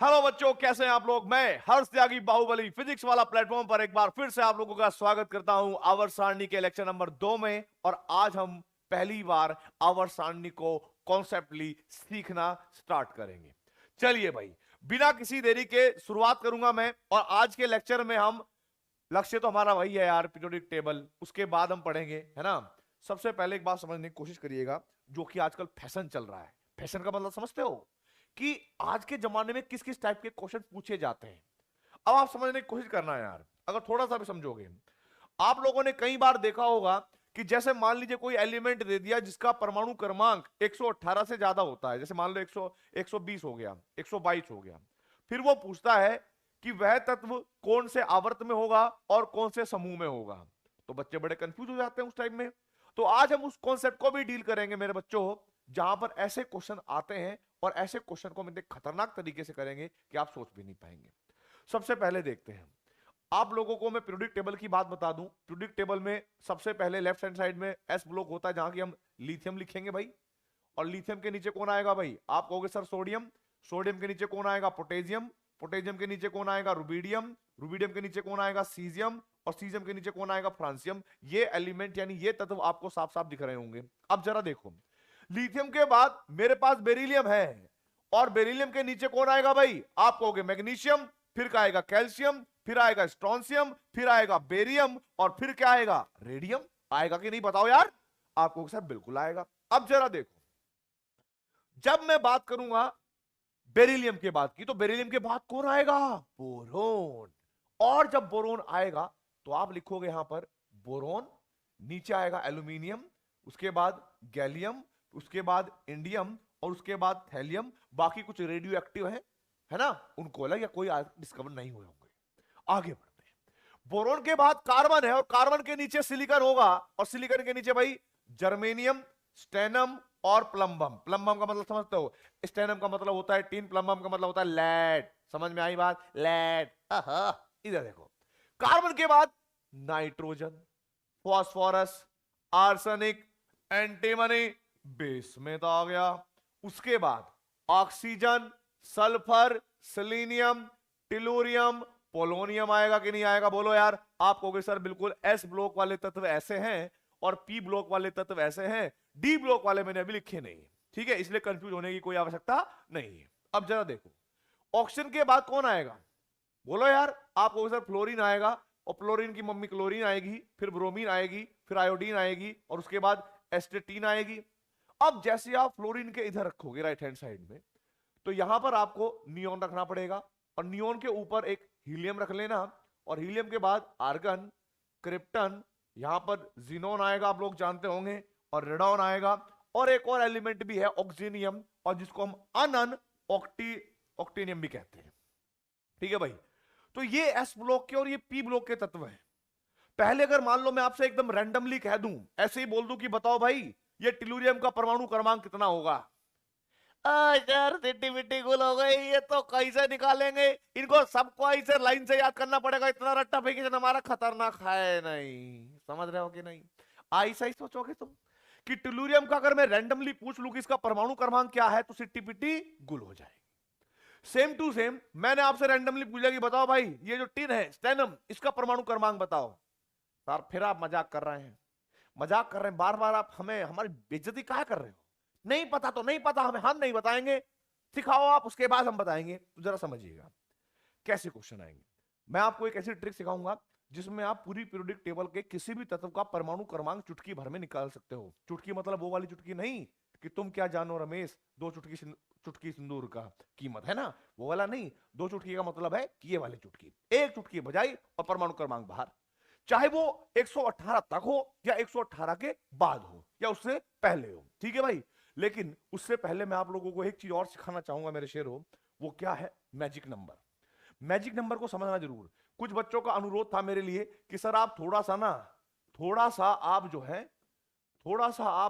Hello बच्चों, कैसे हैं आप लोग। मैं हर्ष त्यागी बाहुबली फिजिक्स वाला प्लेटफॉर्म पर एक बार फिर से आप लोगों का स्वागत करता हूं आवर्त सारणी के लेक्चर नंबर 2 में। और आज हम पहली बार आवर्त सारणी को कॉन्सेप्टली सीखना स्टार्ट करेंगे। चलिए भाई, बिना किसी देरी के शुरुआत करूंगा मैं। और आज के लेक्चर में हम, लक्ष्य तो हमारा वही है यार, पीरियोडिक टेबल, उसके बाद हम पढ़ेंगे, है ना। सबसे पहले एक बात समझने की कोशिश करिएगा, जो कि आजकल फैशन चल रहा है। फैशन का मतलब समझते हो कि आज के जमाने में किस किस टाइप के क्वेश्चन पूछे जाते हैं। अब आप समझने की कोशिश करना है यार, अगर थोड़ा सा भी समझोगे। आप लोगों ने कई बार देखा होगा कि जैसे मान लीजिए कोई एलिमेंट दे दिया जिसका परमाणु क्रमांक 118 से ज्यादा होता है, जैसे मान लो 120 हो गया, 122 हो गया। फिर वो पूछता है कि वह तत्व कौन से आवर्त में होगा और कौन से समूह में होगा। तो बच्चे बड़े कंफ्यूज हो जाते हैं उस टाइम में। तो आज हम उस कॉन्सेप्ट को भी डील करेंगे मेरे बच्चों, जहां पर ऐसे क्वेश्चन आते हैं और ऐसे क्वेश्चन को हम इतने खतरनाक तरीके से करेंगे कि आप सोच भी नहीं पाएंगे। सबसे पहले देखते हैं, आप लोगों को मैं पीरियोडिक टेबल की बात बता दूं। पीरियोडिक टेबल में सबसे पहले लेफ्ट हैंड साइड में एस ब्लॉक होता है, जहां की हम लिथियम लिखेंगे भाई। और लिथियम के नीचे कौन आएगा भाई? आप कहोगे सर सोडियम। सोडियम के नीचे कौन आएगा? पोटेशियम। पोटेशियम के नीचे कौन आएगा? रुबीडियम। रुबीडियम के नीचे कौन आएगा? सीजियम। और सीजियम के नीचे कौन आएगा? फ्रांसियम। ये एलिमेंट यानी ये तत्व आपको साफ साफ दिख रहे होंगे। अब जरा देखो, लिथियम के बाद मेरे पास बेरिलियम है, और बेरिलियम के नीचे कौन आएगा भाई? आप कहोगे मैग्नीशियम, फिर क्या आएगा? कैल्शियम, फिर आएगा स्ट्रोंसियम, फिर आएगा बेरियम, और फिर क्या आएगा? रेडियम। आएगा कि नहीं बताओ यार? आपको सर बिल्कुल आएगा। अब जरा देखो, जब मैं बात करूंगा बेरिलियम के बाद की, तो बेरिलियम के बाद कौन आएगा? बोरोन। और जब बोरोन आएगा तो आप लिखोगे यहां पर बोरोन, नीचे आएगा एल्यूमिनियम, उसके बाद गैलियम, उसके बाद इंडियम, और उसके बाद थैलियम। बाकी कुछ रेडियो एक्टिव है ना, उनको अलग या कोई डिस्कवर नहीं हुए होंगे। आगे बढ़ते हैं। बोरोन के बाद कार्बन है, और कार्बन के नीचे सिलिकॉन होगा, और सिलिकॉन के नीचे भाई जर्मेनियम, स्टेनम और प्लम्बम। प्लम्बम का मतलब समझते हो? स्टेनम का मतलब होता है टीन, प्लम्बम का मतलब होता है लेड। समझ में आई बात? लेड। इधर देखो, कार्बन के बाद nitrogen, phosphorus, arsenic, antimony, base में तो आ गया। उसके बाद ऑक्सीजन, सल्फर, सेलेनियम, टिलूरियम, पोलोनियम आएगा कि नहीं आएगा? बोलो यार। आप कहोगे सर बिल्कुल एस ब्लॉक वाले तत्व ऐसे हैं और पी ब्लॉक वाले तत्व ऐसे हैं, डी ब्लॉक वाले मैंने अभी लिखे नहीं। ठीक है, इसलिए कंफ्यूज होने की कोई आवश्यकता नहीं है। अब जरा देखो, ऑक्सीजन के बाद कौन आएगा? बोलो यार। आप कहोगे सर फ्लोरीन आएगा, और फ्लोरीन की मम्मी क्लोरीन आएगी, फिर ब्रोमीन आएगी, फिर आयोडीन आएगी, और उसके बाद एस्टेटीन आएगी। अब जैसे आप फ्लोरीन के इधर रखोगे राइट हैंड साइड में, तो यहां पर आपको नियोन रखना पड़ेगा, और नियोन के ऊपर एक हीलियम रख लेना, और हीलियम के बाद आर्गन, क्रिप्टन, यहां पर जीनोन आएगा, आप लोग जानते होंगे, और रेडॉन आएगा। और एक और एलिमेंट भी है ऑक्सीनियम, और जिसको हम अनन ऑक्टीनियम भी कहते हैं। ठीक है भाई, तो ये एस ब्लॉक के और ये पी ब्लॉक के तत्व हैं। पहले अगर मान लो मैं आपसे एकदम रैंडमली कह दूं, ऐसे ही बोल दूं कि बताओ भाई ये टिलूरियम का परमाणु क्रमांक कितना होगा, यार सिटी मिट्टी गुल हो गई, ये तो कैसे निकालेंगे? इनको सबको ऐसे लाइन से याद करना पड़ेगा, इतना रट्टा फेंकी हमारा खतरनाक है नहीं। समझ रहे हो कि नहीं? ऐसा ही सोचोगे तुम कि टिलूरियम का अगर मैं रैंडमली पूछ लूं कि इसका परमाणु क्रमांक क्या है, तो सिट्टी पिट्टी गुल हो जाएगी। सेम टू सेम मैंने आपसे रैंडमली पूछा कि बताओ भाई ये जो टिन है स्टेनम, इसका परमाणु क्रमांक बताओ। सर फिर आप मजाक कर रहे हैं, मजाक कर रहे हैं, बार बार आप हमें हमारी बेइज्जती काहे कर रहे हो? नहीं पता तो नहीं पता, हम नहीं बताएंगे, सिखाओ आप, उसके बाद हम बताएंगे। तो जरा समझिएगा कैसे क्वेश्चन आएंगे। मैं आपको एक ऐसी ट्रिक सिखाऊंगा जिसमें आप पूरी पीरियोडिक टेबल के किसी भी तत्व का परमाणु क्रमांक चुटकी भर में निकाल सकते हो। चुटकी मतलब वो वाली चुटकी नहीं कि तुम क्या जानो रमेश, दो चुटकी सिंदूर का कीमत, है ना, वो वाला नहीं। दो चुटकी का मतलब है कि ये वाली चुटकी, एक चुटकी बजाई और परमाणु क्रमांक बाहर, चाहे वो 118 तक हो या 118 के बाद हो या उससे पहले हो। ठीक है भाई, लेकिन उससे पहले मैं आप लोगों को एक चीज और सिखाना चाहूंगा मेरे शेरों। वो क्या है? Magic number. मैजिक नंबर को समझना जरूर। कुछ बच्चों का अनुरोध था मेरे लिए कि सर आप थोड़ा सा आप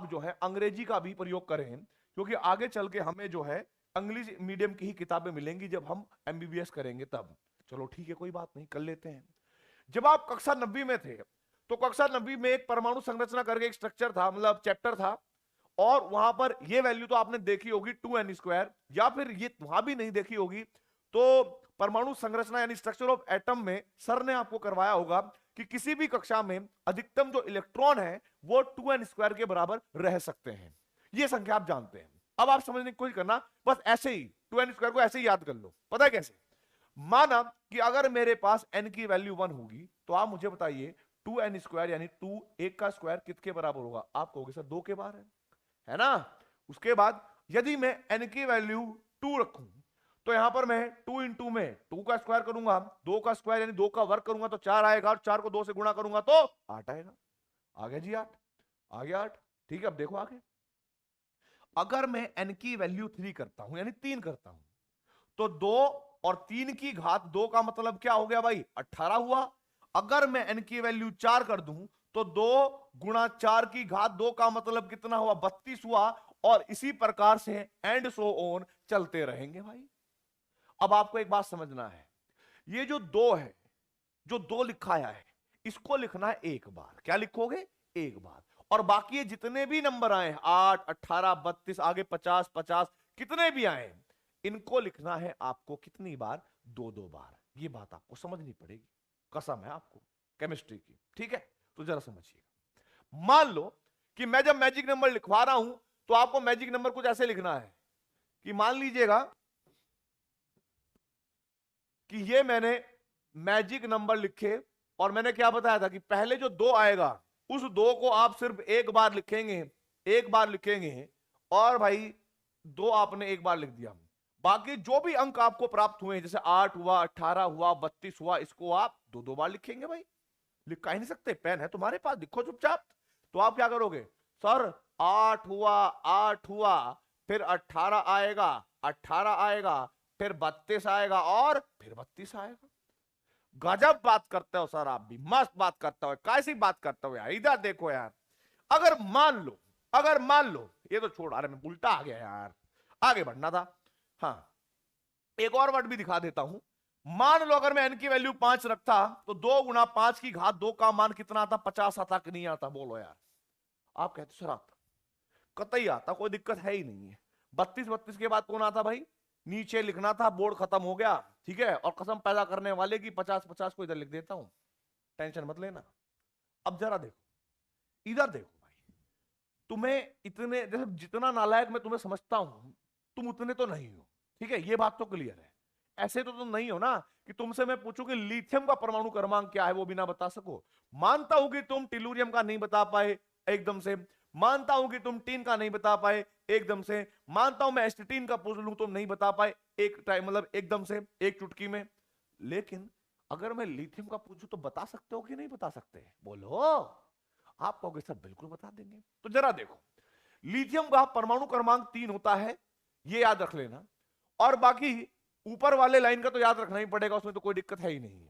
जो है अंग्रेजी का भी प्रयोग करें, क्योंकि आगे चल के हमें जो है इंग्लिश मीडियम की ही किताबें मिलेंगी जब हम एमबीबीएस करेंगे तब। चलो ठीक है, कोई बात नहीं, कर लेते हैं। जब आप कक्षा 90 में थे, तो कक्षा 90 में एक परमाणु संरचना करके एक स्ट्रक्चर था, मतलब चैप्टर था, और वहां पर ये वैल्यू तो आपने देखी होगी 2n स्क्वायर, या फिर ये वहां भी नहीं देखी होगी तो परमाणु संरचना यानी स्ट्रक्चर ऑफ एटम में सर ने आपको करवाया होगा कि किसी भी कक्षा में अधिकतम जो इलेक्ट्रॉन है वो 2n² के बराबर रह सकते हैं। ये संख्या आप जानते हैं। अब आप समझने की कोशिश करना, बस ऐसे ही 2n² को ऐसे ही याद कर लो। पता है कैसे? माना कि अगर मेरे पास n की वैल्यू 1 होगी तो आप मुझे बताइए 2n² यानी 2 1 का स्क्वायर किसके बराबर होगा? आप कहोगे सर 2 के बाहर है ना। उसके बाद यदि मैं n की वैल्यू 2 रखूं तो यहां पर मैं 2 इंटू में 2 का स्क्वायर करूंगा, 2 का स्क्वायर यानी 2 का वर्ग करूंगा तो 4 आएगा, और 4 को 2 से गुणा करूंगा तो 8 आएगा। आ गया जी 8, आ गया 8। ठीक है, अब देखो आगे। अगर मैं n की वैल्यू 3 करता हूं यानी 3 करता हूं तो 2 और 3 की घात 2 का मतलब क्या हो गया भाई? 18 हुआ। अगर मैं n की वैल्यू 4 कर दूं तो 2 गुणा 4 की घात 2 का मतलब कितना हुआ? 32 हुआ। और इसी प्रकार से एंड सो ऑन चलते रहेंगे भाई। अब आपको एक बात समझना है, ये जो 2 है, जो 2 लिखा है, इसको लिखना है एक बार। क्या लिखोगे? एक बार। और बाकी ये जितने भी नंबर आए 8 18 32 आगे 50 50 कितने भी आए, इनको लिखना है आपको कितनी बार? 2 बार। ये बात आपको समझनी पड़ेगी, कसम है आपको केमिस्ट्री की। ठीक है, तो जरा समझिएगा। मान लो कि मैं जब मैजिक नंबर लिखवा रहा हूं तो आपको मैजिक नंबर कुछ ऐसे लिखना है कि मान लीजिएगा कि ये मैंने मैजिक नंबर लिखे और मैंने क्या बताया था कि पहले जो 2 आएगा उस 2 को आप सिर्फ एक बार लिखेंगे, एक बार लिखेंगे। और भाई 2 आपने एक बार लिख दिया, बाकी जो भी अंक आपको प्राप्त हुए जैसे 8 हुआ 18 हुआ 32 हुआ, इसको आप 2 बार लिखेंगे भाई। लिख ही नहीं सकते? पेन है तुम्हारे पास, लिखो चुपचाप। तो आप क्या करोगे? सर 8 हुआ 8 हुआ, फिर 18 आएगा 18 आएगा, फिर 32 आएगा और फिर 32 आएगा। गजब बात करते हो सर, आप भी मस्त बात करते हो। कैसी बात करते हो यार? इधर देखो यार। अगर मान लो, अगर मान लो, ये तो छोड़, अरे मैं उल्टा आ गया यार, आगे बढ़ना था। हाँ, एक और वर्ड भी दिखा देता हूं। मान लो अगर मैं n की वैल्यू 5 रखता तो 2 गुणा 5 की घात 2 का मान कितना आता? 50 आता कि नहीं आता? बोलो यार। आप कहते सर आता, कतई आता, कोई दिक्कत है ही नहीं है। 32 32 के बाद कौन आता भाई? नीचे लिखना था, बोर्ड खत्म हो गया। ठीक है, और कसम पैदा करने वाले की 50 50 को इधर लिख देता हूं, टेंशन मत लेना। अब जरा देखो, इधर देखो भाई, तुम्हें इतने, जैसे जितना नालायक मैं तुम्हें समझता हूं तुम उतने तो नहीं हो। ठीक है, ये बात तो क्लियर है। ऐसे तो तुम नहीं हो ना कि तुमसे मैं पूछूं कि लिथियम का परमाणु क्रमांक क्या है वो भी ना बता सको। मानता हूं कि तुम टिलूरियम का नहीं बता पाए एकदम से, मानता हूं कि तुम टीन का नहीं बता पाए एकदम से, मानता हूं मैं एस्टिटीन का पूछ लूं तुम नहीं बता पाए एक टाइम, मतलब एकदम से एक चुटकी में। लेकिन अगर मैं लिथियम का पूछूं तो बता सकते हो कि नहीं बता सकते? बोलो। आप कहोगे सर बिल्कुल बता देंगे। तो जरा देखो, लिथियम का परमाणु क्रमांक 3 होता है, ये याद रख लेना। और बाकी ऊपर वाले लाइन का तो याद रखना ही पड़ेगा, उसमें तो कोई दिक्कत है ही नहीं।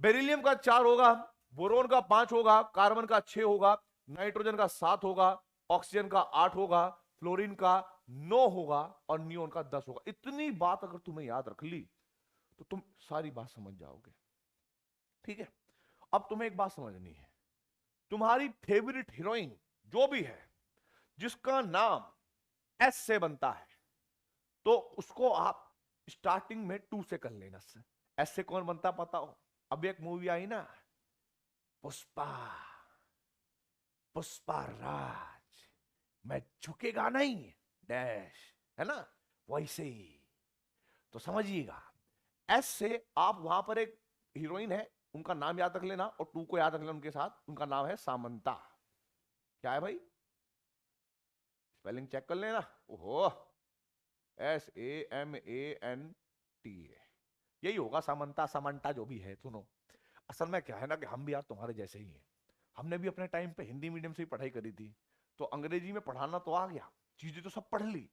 बेरिलियम का 4 होगा, बोरोन का 5 होगा, कार्बन का 6 होगा, नाइट्रोजन का 7 होगा, ऑक्सीजन का 8 होगा, फ्लोरीन का 9 होगा और नियोन का 10 होगा। इतनी बात अगर तुम्हें याद रख ली तो तुम सारी बात समझ जाओगे। ठीक है, अब तुम्हें एक बात समझनी है, तुम्हारी फेवरेट हीरोइन जो भी है जिसका नाम एस से बनता है तो उसको आप स्टार्टिंग में 2 से कर लेना। एस से कौन बनता पता हो? अब एक मूवी आई ना, पुष्पा, पुष्पा राज, मैं झुकेगा नहीं डैश, है ना? वैसे ही तो समझिएगा, एस से आप वहां पर एक हीरोइन है, उनका नाम याद रख लेना, और 2 को याद रख लेना उनके साथ, उनका नाम है सामंता। क्या है भाई? स्पेलिंग चेक कर लेना। ओहो, SAMANTA, यही होगा सामंता सामंता जो भी है। सुनो, असल में क्या है ना कि हम भी यार तुम्हारे जैसे ही हैं। हमने भी अपने टाइम पे हिंदी मीडियम से ही पढ़ाई करी थी, तो अंग्रेजी में पढ़ाना तो आ गया, चीजें तो सब पढ़ ली,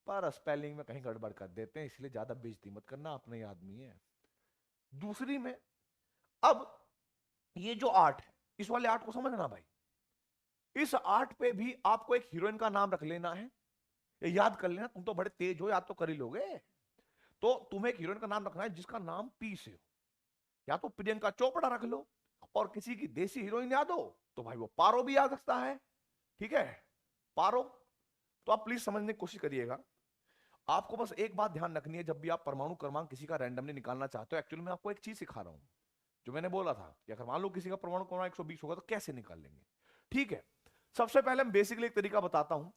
पर स्पेलिंग में कहीं गड़बड़ कर देते हैं, इसलिए ज्यादा बेइज्जती मत करना, अपने ही आदमी है। दूसरी में, अब ये जो 8 है, इस वाले 8 को समझना भाई। इस 8 पे भी आपको एक हीरोइन का नाम रख लेना है, याद कर लेना। तुम तो बड़े तेज हो, याद तो कर ही लोगे। तो तुम्हें एक हीरोइन का नाम रखना है जिसका नाम पी से हो। या तो प्रियंका चोपड़ा रख लो, और किसी की देसी हीरोइन याद हो तो भाई वो पारो भी याद सकता है। ठीक है, पारो। तो आप प्लीज समझने की कोशिश करिएगा। आपको बस एक बात ध्यान रखनी है, जब भी आप परमाणु क्रमांक किसी का रैंडमली निकालना चाहते हो, एक्चुअली मैं आपको एक चीज सिखा रहा हूं जो मैंने बोला था कि अगर मान लो किसी का परमाणु क्रमांक 120 होगा तो कैसे निकाल लेंगे। ठीक है, सबसे पहले मैं बेसिकली एक तरीका बताता हूं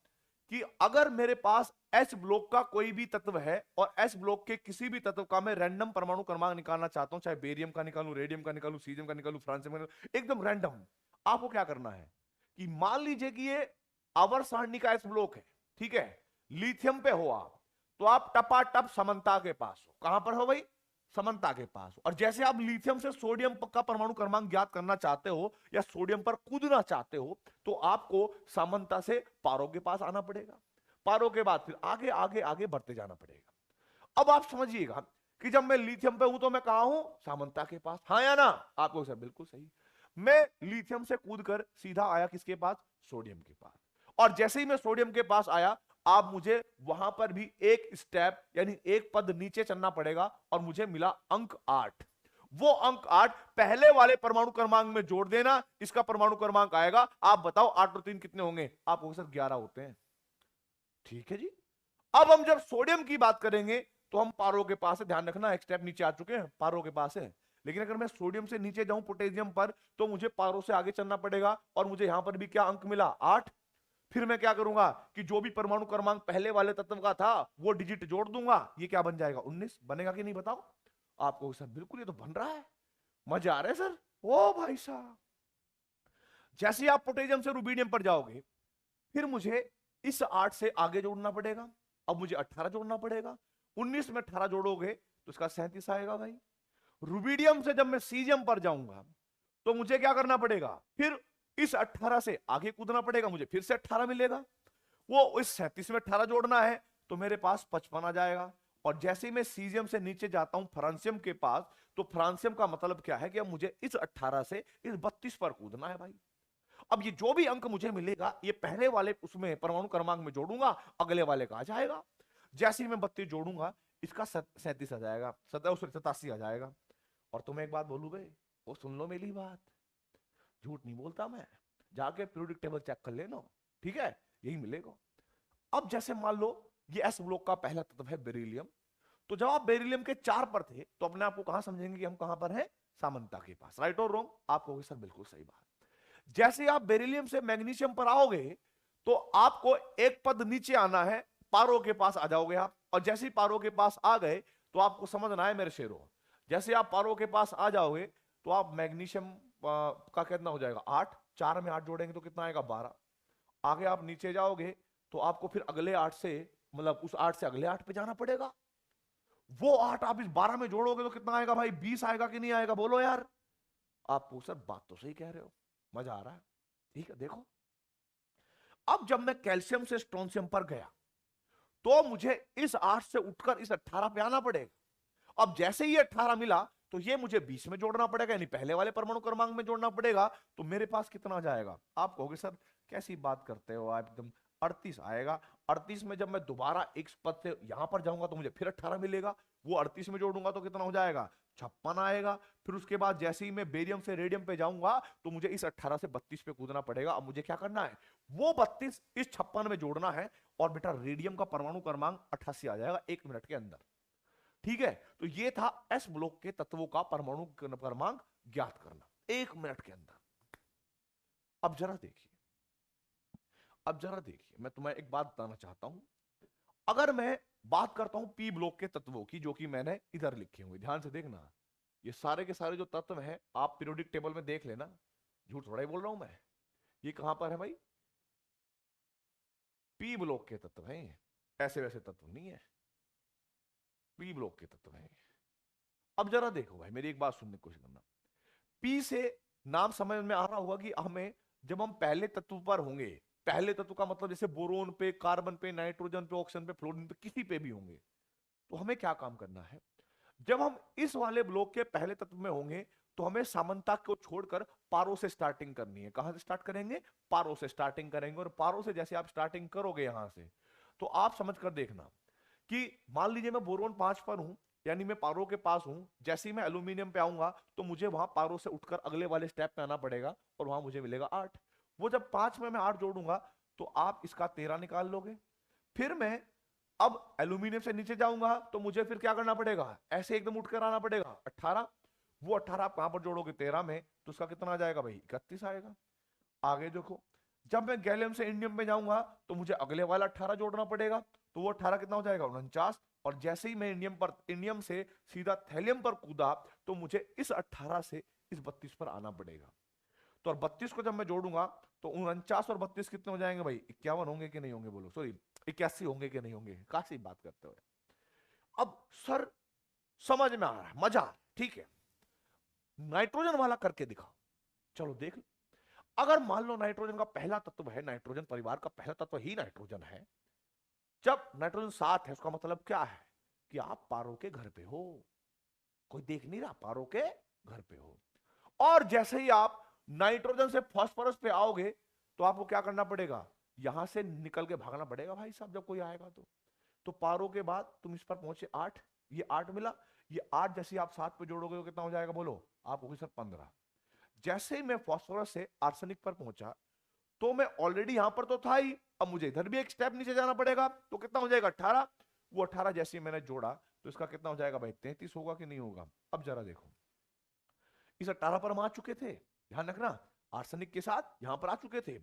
कि अगर मेरे पास एस ब्लॉक का कोई भी तत्व है और एस ब्लॉक के किसी भी तत्व का मैं रैंडम परमाणु क्रमांक निकालना चाहता हूं, चाहे बेरियम का निकालूं, रेडियम का निकालूं, सीजियम का निकालूं, फ्रांसियम का निकालूं, एकदम रैंडम, आपको क्या करना है कि मान लीजिए कि ये आवर्त सारणी का एस ब्लॉक है, ठीक है, लिथियम पे हो आप, तो आप टपाटप समन्ता के पास हो। कहां पर हो भाई? समन्ता के पास। और जैसे आप लिथियम से सोडियम का परमाणु क्रमांक ज्ञात करना चाहते हो या सोडियम पर कूदना चाहते हो, तो आपको समन्ता से पारो के पास आना पड़ेगा, पारो के बाद फिर आगे आगे आगे बढ़ते जाना पड़ेगा। अब आप समझिएगा कि जब मैं लिथियम पे हूं तो मैं कहां हूं? सामंता के पास, हाँ या ना? आपको सर बिल्कुल सही। मैं लिथियम से कूदकर सीधा आया किसके पास? सोडियम के पास। और जैसे ही मैं सोडियम के पास आया, आप मुझे वहां पर भी एक स्टेप यानी एक पद नीचे चलना पड़ेगा और मुझे मिला अंक 8। वो अंक 8 पहले वाले परमाणु क्रमांक में जोड़ देना, इसका परमाणु क्रमांक आएगा। आप बताओ 8 और 3 कितने होंगे? आप सर 11 होते हैं। ठीक है जी। अब हम जब सोडियम की बात करेंगे तो हम पारो के पास है, ध्यान रखना एक स्टेप नीचे आ चुके हैं, पारो के पास है। लेकिन अगर मैं सोडियम से नीचे जाऊं पोटेशियम पर, तो मुझे पारो से आगे चलना पड़ेगा और मुझे यहां पर भी क्या अंक मिला? 8। फिर मैं क्या करूंगा कि जो भी परमाणु क्रमांक पहले वाले तत्व का था वो डिजिट जोड़ दूंगा, ये क्या बन जाएगा? 19 बनेगा कि नहीं बताओ? आपको सर बिल्कुल ये तो बन रहा है, मजा आ रहा है सर। ओ भाई साहब, जैसे ही आप पोटेशियम से रुबीडियम पर जाओगे, फिर मुझे इस 8 से आगे जोड़ना पड़ेगा। अब मुझे 18 जोड़ना पड़ेगा। 19 में 18 जोड़ोगे तो इसका 37 आएगा भाई। रुबीडियम से जब मैं सीजियम पर जाऊंगा तो मुझे क्या करना पड़ेगा? फिर इस 18 से आगे कूदना पड़ेगा, मुझे फिर से 18 मिलेगा। वो इस 37 में 18 जोड़ना है तो मेरे पास 55 आ जाएगा। और जैसे ही मैं सीजियम से नीचे जाता हूं फ्रांसियम के पास, तो फ्रांसियम का मतलब क्या है कि अब मुझे इस 18 से इस 32 पर कूदना है भाई। अब ये जो भी अंक मुझे मिलेगा, ये पहले वाले उसमें परमाणु क्रमांक में जोड़ूंगा, अगले वाले का आ जाएगा। जैसे ही मैं 32 जोड़ूंगा, इसका 37 आ जाएगा, 87 आ जाएगा। और तुम्हें एक बात बोलूं भाई, वो सुन लो मेरी बात, झूठ नहीं बोलता मैं, जाके पीरियोडिक टेबल चेक कर लेना, ठीक है, यही मिलेगा। अब जैसे मान लो ये एस ब्लॉक का पहला तत्व है बेरिलियम, तो जब आप बेरिलियम के 4 पर थे तो अपने आप को कहां समझेंगे कि हम कहां पर हैं? सामंता के पास। राइट और रॉन्ग? आप कहोगे सर बिल्कुल सही बात। जैसे आप बेरिलियम से मैग्नीशियम पर आओगे तो आपको एक पद नीचे आना है, पारो के पास आ जाओगे आप। और जैसे ही पारो के पास आ गए तो आपको समझना है मेरे शेरों, जैसे आप पारो के पास आ जाओगे तो आप मैग्नीशियम का कितना हो जाएगा? 8। 4 में 8 जोड़ेंगे तो कितना आएगा? 12। आगे आप नीचे जाओगे तो आपको फिर अगले 8 से, मतलब उस 8 से अगले 8 पे जाना पड़ेगा। वो 8 आप इस 12 में जोड़ोगे तो कितना आएगा भाई? 20 आएगा कि नहीं आएगा? बोलो यार। आप सर बात तो सही कह रहे हो, मजा आ रहा है। ठीक है, देखो अब जब मैं कैल्शियम से स्ट्रोंशियम पर गया तो मुझे इस 8 से उठकर इस 18 पे आना पड़ेगा। अब जैसे ही 18 मिला तो ये मुझे 20 में जोड़ना पड़ेगा, यानी पहले वाले परमाणु क्रमांक में जोड़ना पड़ेगा। तो मेरे पास कितना आ जाएगा? आप कहोगे सर कैसी बात करते हो आप, एकदम 38 आएगा। 38 में जब मैं दोबारा एक पद से यहां पर जाऊंगा तो मुझे फिर 18 मिलेगा, वो 38 में जोड़ूंगा तो कितना हो जाएगा? 56 आएगा। फिर उसके बाद जैसे ही मैं बेरियम से रेडियम पे जाऊंगा तो मुझे इस 18 से 32 पे कूदना पड़ेगा। अब मुझे क्या करना है? वो 32 इस 56 में जोड़ना है और बेटा रेडियम का परमाणु क्रमांक 88 आ जाएगा 1 मिनट के अंदर। ठीक है, तो ये था एस ब्लॉक के तत्वों का परमाणु क्रमांक ज्ञात करना 1 मिनट के अंदर। अब जरा देखिए, मैं तुम्हें एक बात बताना चाहता हूं। अगर मैं बात करता हूं पी ब्लॉक के तत्वों की, जो कि मैंने इधर लिखे हुए, ध्यान से देखना, ये सारे के सारे जो तत्व हैं आप पीरियोडिक टेबल में देख लेना, झूठ थोड़ा ही बोल रहा हूं मैं। ये कहां पर है भाई? पी ब्लॉक के तत्व हैं, ऐसे वैसे तत्व नहीं है, पी ब्लॉक के तत्व हैं। अब जरा देखो भाई, मेरी एक बात सुनने की कोशिश करना। पी से नाम समझ में आ रहा होगा कि हमें जब हम पहले तत्व पर होंगे, पहले तत्व का मतलब जैसे बोरोन पे, कार्बन पे, नाइट्रोजन पे, ऑक्सीजन पे, फ्लोरीन पे, किसी पे भी होंगे, तो हमें क्या काम करना है? जब हम इस वाले ब्लॉक के पहले तत्व में होंगे तो हमें सामंता को छोड़कर पारो से स्टार्टिंग करनी है। कहां से स्टार्ट करेंगे? पारो से स्टार्टिंग करेंगे। और पारो से जैसे आप स्टार्टिंग करोगे यहां से, तो आप समझ कर देखना कि मान लीजिए मैं बोरोन 5 पर हूं, यानी मैं पारो के पास हूं। जैसे ही मैं एल्यूमिनियम पे आऊंगा तो मुझे वहां पारो से उठकर अगले वाले स्टेप पे आना पड़ेगा और वहां मुझे मिलेगा 8। वो जब 5 में मैं 8 जोड़ूंगा तो आप इसका 13 निकाल लोगे। फिर मैं अब एल्यूमिनियम से नीचे जाऊंगा तो मुझे फिर क्या करना पड़ेगा, ऐसे एकदम उठ कर आना पड़ेगा 18। वो 18 आप कहां पर जोड़ोगे 13 में, तो उसका कितना आ जाएगा भाई 31 आएगा। आगे देखो, जब मैं गैलियम से इंडियम में जाऊंगा तो मुझे अगले वाला 18 जोड़ना पड़ेगा, तो वो 18 कितना हो जाएगा 49। और जैसे ही मैं इंडियम से सीधा थैलियम पर कूदा तो मुझे इस 18 से इस 32 पर आना पड़ेगा। तो और 32 को जब मैं जोड़ूंगा तो 49 और 32 कितने हो जाएंगे भाई, 51 होंगे कि नहीं होंगे, बोलो सॉरी 81 होंगे कि नहीं होंगे, काशी बात करते हुए। अब सर समझ में आ रहा है, मजा आ रहा है, ठीक है, नाइट्रोजन वाला करके दिखाओ। चलो देख लो, अगर मान लो नाइट्रोजन का पहला तत्व है, नाइट्रोजन परिवार का पहला तत्व ही नाइट्रोजन है, जब नाइट्रोजन 7 है उसका मतलब क्या है कि आप पारो के घर पे हो, कोई देख नहीं रहा, पारो के घर पे हो। और जैसे ही आप नाइट्रोजन से फास्फोरस पे आओगे तो आपको क्या करना पड़ेगा, यहां से निकल के भागना पड़ेगा भाई साहब, जब कोई आएगा तो पारो के बाद तुम इस पर पहुंचे 8, ये 8 मिला, ये 8 जैसे आप 7 पे जोड़ोगे तो कितना हो जाएगा बोलो, आप होगी सर 15। जैसे ही मैं फास्फोरस से आर्सेनिक पर पहुंचा तो मैं ऑलरेडी यहां पर तो था ही, अब मुझे इधर भी एक स्टेप नीचे जाना पड़ेगा, तो कितना हो जाएगा 18। वो 18 जैसे ही मैंने जोड़ा तो इसका कितना हो जाएगा भाई 33 होगा कि नहीं होगा। अब जरा देखो, इस 18 पर हम आ चुके थे, ध्यान रखना, आर्सेनिक के साथ यहां पर आ चुके थे।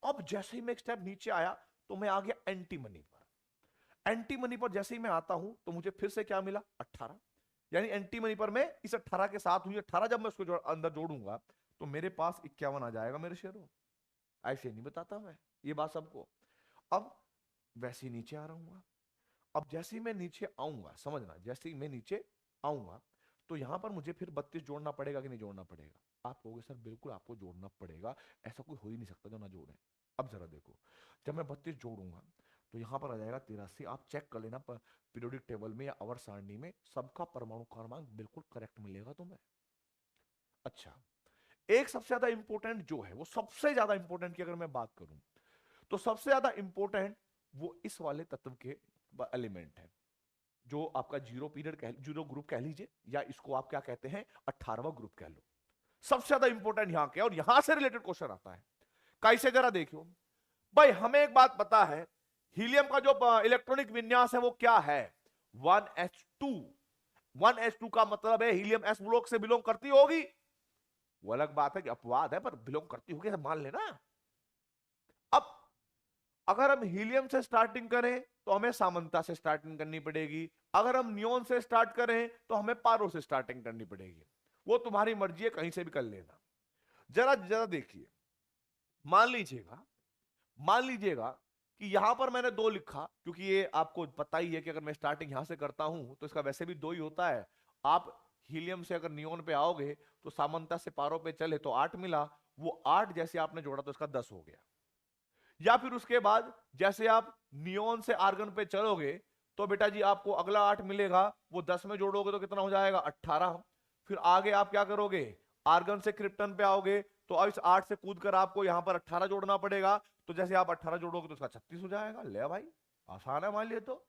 अब जैसे ही मैं एक स्टेप नीचे आया तो मैं आ गया एंटीमनी पर। एंटीमनी पर जैसे ही मैं आता हूं तो मुझे फिर से क्या मिला 18, यानी एंटीमनी पर मैं इस 18 के साथ हुई 18, जब मैं उसको अंदर जोड़ूंगा तो मेरे पास 51 आ जाएगा मेरे शेरों। ऐसे नहीं बताता मैं ये बात सबको। अब वैसे ही नीचे आ रहा हूं, अब जैसे ही मैं नीचे आऊंगा, समझना, जैसे ही मैं नीचे आऊंगा तो यहां पर मुझे फिर 32 जोड़ना पड़ेगा कि नहीं जोड़ना पड़ेगा। आप कहोगे सर बिल्कुल आपको जोड़ना पड़ेगा, ऐसा कोई हो ही नहीं सकता जो ना जोड़े। अब जरा देखो, जब मैं 32 जोड़ूंगा तो यहां पर आ जाएगा 83। आप चेक कर लेना पीरियोडिक टेबल में या आवर्त सारणी में सबका परमाणु क्रमांक बिल्कुल करेक्ट मिलेगा तुम्हें। अच्छा, एक सबसे ज्यादा इंपॉर्टेंट जो है, वो सबसे ज्यादा इंपॉर्टेंट की अगर मैं बात करूं तो सबसे ज्यादा इंपॉर्टेंट वो इस वाले तत्व के एलिमेंट है, जो आपका जीरो पीरियड जीरो ग्रुप कह लीजिए, या इसको आप क्या कहते हैं 18वां ग्रुप कह लो। सबसे ज्यादा इंपॉर्टेंट यहां के, और यहां से रिलेटेड क्वेश्चन आता है। कैसे जरा देखियो भाई, हमें एक बात पता है, हीलियम का जो इलेक्ट्रॉनिक विन्यास है वो क्या है 1s2। 1s2 का मतलब है हीलियम एस ब्लॉक से बिलोंग करती होगी, वो अलग बात है कि अपवाद है, पर बिलोंग करती होगी मान लेना। अब अगर हम हीलियम से स्टार्टिंग करें तो हमें सामंता से स्टार्टिंग करनी पड़ेगी, अगर हम नियोन से स्टार्ट करें तो हमें पारो से स्टार्टिंग करनी पड़ेगी, वो तुम्हारी मर्जी है, कहीं से भी कर लेना। जरा जरा देखिए, मान लीजिएगा कि यहां पर मैंने 2 लिखा, क्योंकि ये आपको पता ही है कि अगर मैं स्टार्टिंग यहां से करता हूं तो इसका वैसे भी 2 ही होता है। आप हीलियम से अगर नियोन पे आओगे तो सामंता से पारो पे चले तो 8 मिला, वो 8 जैसे आपने जोड़ा तो इसका 10 हो गया। या फिर उसके बाद जैसे आप नियोन से आर्गन पे चलोगे तो बेटा जी आपको अगला 8 मिलेगा, वो 10 में जोड़ोगे तो कितना हो जाएगा 18। फिर आगे आप क्या करोगे, आर्गन से क्रिप्टन पे आओगे तो इस 8 से कूद कर आपको यहां पर 18 जोड़ना पड़ेगा, तो जैसे आप 18 जोड़ोगे तो उसका 36 हो जाएगा। ले भाई आसान है मान लिए। तो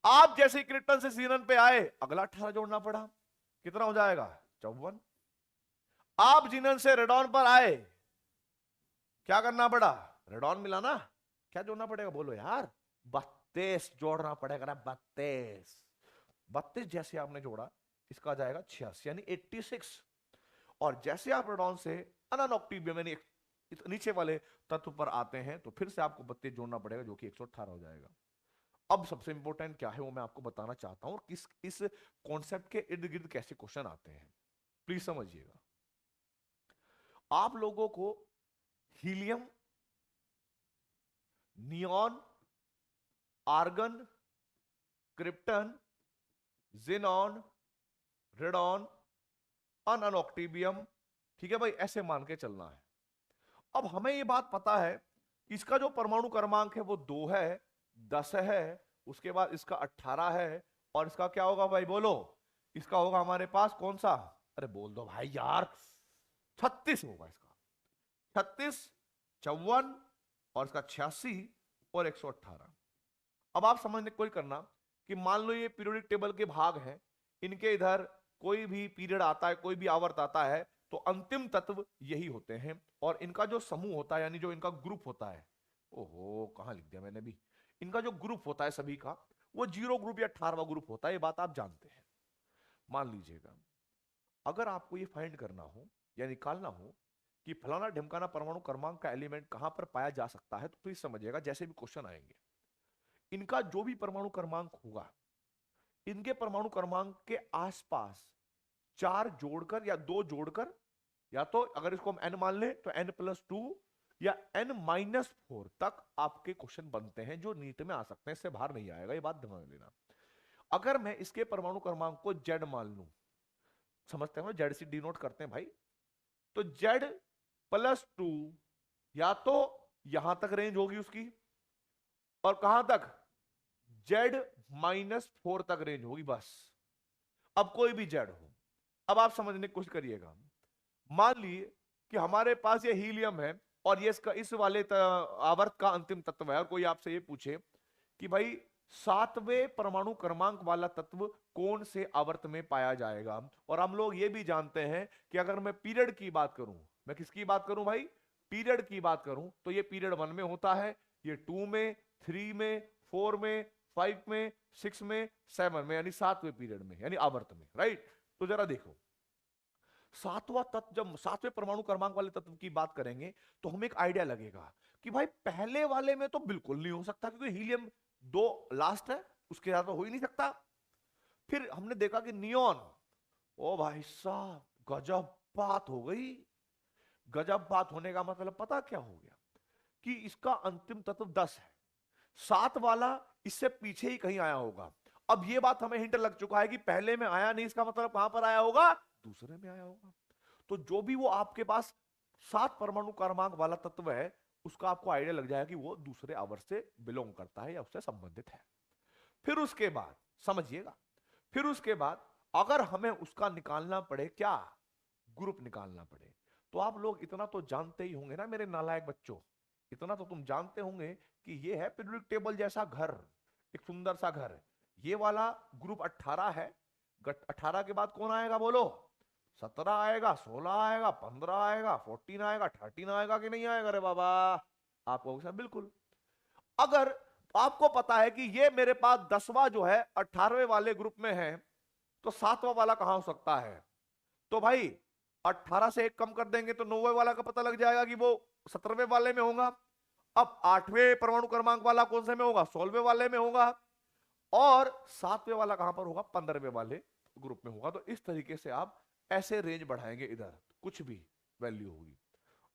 आप जैसे क्रिप्टन से सीनन पे आए अगला 18 जोड़ना पड़ा, कितना हो जाएगा 54। आप जीनन से रेडॉन पर आए, क्या करना पड़ा, रेडॉन मिला ना, क्या जोड़ना पड़ेगा बोलो यार, 32 जोड़ना पड़ेगा ना, 32। 32 जैसे आपने जोड़ा इसका आ जाएगा 86 यानी 86। और जैसे आप रेडॉन से अनऑक्टिबियम यानी नीचे वाले तत्व पर आते हैं तो फिर से आपको 32 जोड़ना पड़ेगा जो कि 118 हो जाएगा। अब सबसे इंपॉर्टेंट क्या है वो मैं आपको बताना चाहता हूं, और किस इस कॉन्सेप्ट के इर्द गिर्द कैसे क्वेश्चन आते हैं, प्लीज समझिएगा। आप लोगों को helium, neon, argon, krypton, xenon, radon, अनऑक्टिबियम, ठीक है भाई, ऐसे मान के चलना है। अब हमें ये बात पता है इसका जो परमाणु क्रमांक है वो 2 है, 10 है, उसके बाद इसका 18 है, और इसका क्या होगा भाई बोलो, इसका होगा हमारे पास कौन सा, अरे बोल दो भाई यार, 36 होगा इसका, 36, 54 और इसका 86 और 118। अब आप समझने की कोशिश करना कि मान लो ये पीरियोडिक टेबल के भाग हैं, इनके इधर कोई भी पीरियड आता है, कोई भी आवर्त आता है तो अंतिम तत्व यही होते हैं, और इनका जो समूह होता है यानी जो इनका ग्रुप होता है, ओहो कहां लिख दिया मैंने भी, इनका जो ग्रुप होता है सभी का, वो 0 ग्रुप या 18वां ग्रुप होता है, ये बात आप जानते हैं। मान लीजिएगा अगर आपको ये फाइंड करना हो या निकालना हो कि फलाना ढिमकाना परमाणु क्रमांक का एलिमेंट कहां पर पाया जा सकता है, तो प्लीज समझिएगा जैसे भी क्वेश्चन आएंगे, इनका जो भी परमाणु क्रमांक होगा, इनके परमाणु क्रमांक के आसपास 4 जोड़कर या 2 जोड़कर, या तो अगर इसको हम n मान लें तो n+2 या n-4 तक आपके क्वेश्चन बनते हैं जो नीट में आ सकते हैं, इससे बाहर नहीं आएगा, ये बात ध्यान देना। अगर मैं इसके परमाणु क्रमांक को z मान लूं, समझते हैं जेड से डिनोट करते हैं भाई, तो z+2 या तो यहां तक रेंज होगी उसकी, और कहां तक, z-4 तक रेंज होगी बस। अब कोई भी z हो, अब आप समझने की कोशिश करिएगा, मान लिए कि हमारे पास ये हीलियम है और ये इसका इस वाले आवर्त का अंतिम तत्व है, और कोई आपसे ये पूछे कि भाई 7वें परमाणु क्रमांक वाला तत्व कौन से आवर्त में पाया जाएगा, और हम लोग ये भी जानते हैं कि अगर मैं पीरियड की बात करूं, मैं किसकी बात करूं भाई, पीरियड की बात करूं, तो ये पीरियड 1 में होता है, ये 2 में, 3 में, 4 में, 5 में, 6 में, 7 में, यानी 7वें पीरियड में, यानी आवर्त में, राइट। तो जरा देखो, सातवां तत्व, जब 7वें परमाणु क्रमांक वाले तत्व की बात करेंगे तो हमें एक आइडिया लगेगा कि भाई पहले वाले में तो बिल्कुल नहीं हो सकता, क्योंकि हीलियम 2 लास्ट है, उसके ज्यादा हो ही नहीं सकता। फिर हमने देखा कि नियॉन, ओ भाई साहब गजब बात हो गई। गजब बात होने का मतलब पता क्या हो गया, कि इसका अंतिम तत्व 10 है, 7 वाला इससे पीछे ही कहीं आया होगा। अब ये बात हमें हिंट लग चुका है कि पहले में आया नहीं, इसका मतलब कहां पर आया होगा, दूसरे में आया होगा। तो जो भी वो आपके पास 7 परमाणु क्रमांक वाला तत्व है, उसका आपको आइडिया लग जाएगा कि वो दूसरे आवर्त से बिलोंग करता है या उससे संबंधित है। फिर उसके बाद समझिएगा, फिर उसके बाद अगर हमें उसका निकालना पड़े, क्या ग्रुप निकालना पड़े, तो आप लोग इतना तो जानते ही होंगे ना मेरे नालायक बच्चों, इतना तो तुम जानते होंगे कि ये है पीरियोडिक टेबल जैसा घर, एक सुंदर सा घर। ये वाला ग्रुप 18 है, 18 के बाद कौन आएगा बोलो, 17 आएगा, 16 आएगा, 15 आएगा, 14 आएगा, 13 आएगा कि नहीं आएगा रे बाबा, आपको बिल्कुल। अगर आपको पता है कि ये मेरे पास 10वां जो है 18वें वाले ग्रुप में है, तो 7वां वाला कहां हो सकता है, तो भाई 18 से 1 कम कर देंगे तो 9वें वाला का पता लग जाएगा कि वो 17वें वाले में होगा। अब 8वें परमाणु क्रमांक वाला कौन से में होगा, 16वें वाले में होगा, और 7वें वाला कहां पर होगा, 15वें वाले ग्रुप में होगा। तो इस तरीके से आप ऐसे रेंज बढ़ाएंगे, इधर कुछ भी वैल्यू होगी।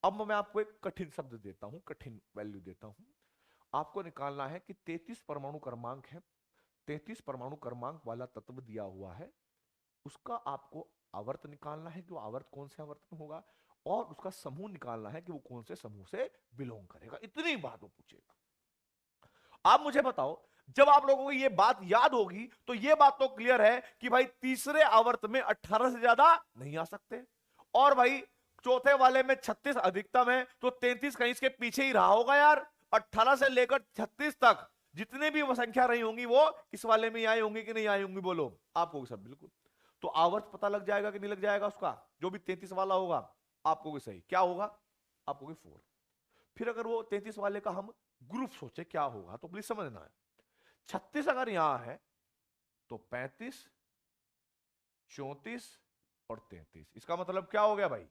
अब मैं आपको एक कठिन शब्द देता हूं, कठिन वैल्यू देता हूं, आपको निकालना है कि 33 परमाणु क्रमांक है, 33 परमाणु क्रमांक वाला तत्व दिया हुआ है, उसका आपको आवर्त निकालना है कि वो आवर्त कौन से आवर्त में होगा, और उसका समूह निकालना है कि वो कौन से समूह से बिलोंग करेगा। इतनी बात वो पूछेगा। आप मुझे बताओ, जब आप लोगों को ये बात याद होगी तो ये बात तो क्लियर है कि भाई तीसरे आवर्त में 18 से ज्यादा नहीं आ सकते, और भाई चौथे वाले में 36 अधिकतम है, तो 33 कहीं इसके पीछे ही रहा होगा यार। 18 से लेकर 36 तक जितने भी वो संख्या रही होंगी वो इस वाले में आई होंगी कि नहीं आई होंगी, बोलो आपको सब बिल्कुल। तो आवर्त पता लग जाएगा कि नहीं लग जाएगा उसका, जो भी 33 वाला होगा आपको सही क्या होगा, आपको 4। फिर अगर वो 33 वाले का हम ग्रुप सोचे क्या होगा, तो प्लीज समझना है, 36 अगर यहां है तो 35, 34 और 33, इसका मतलब क्या हो गया भाई,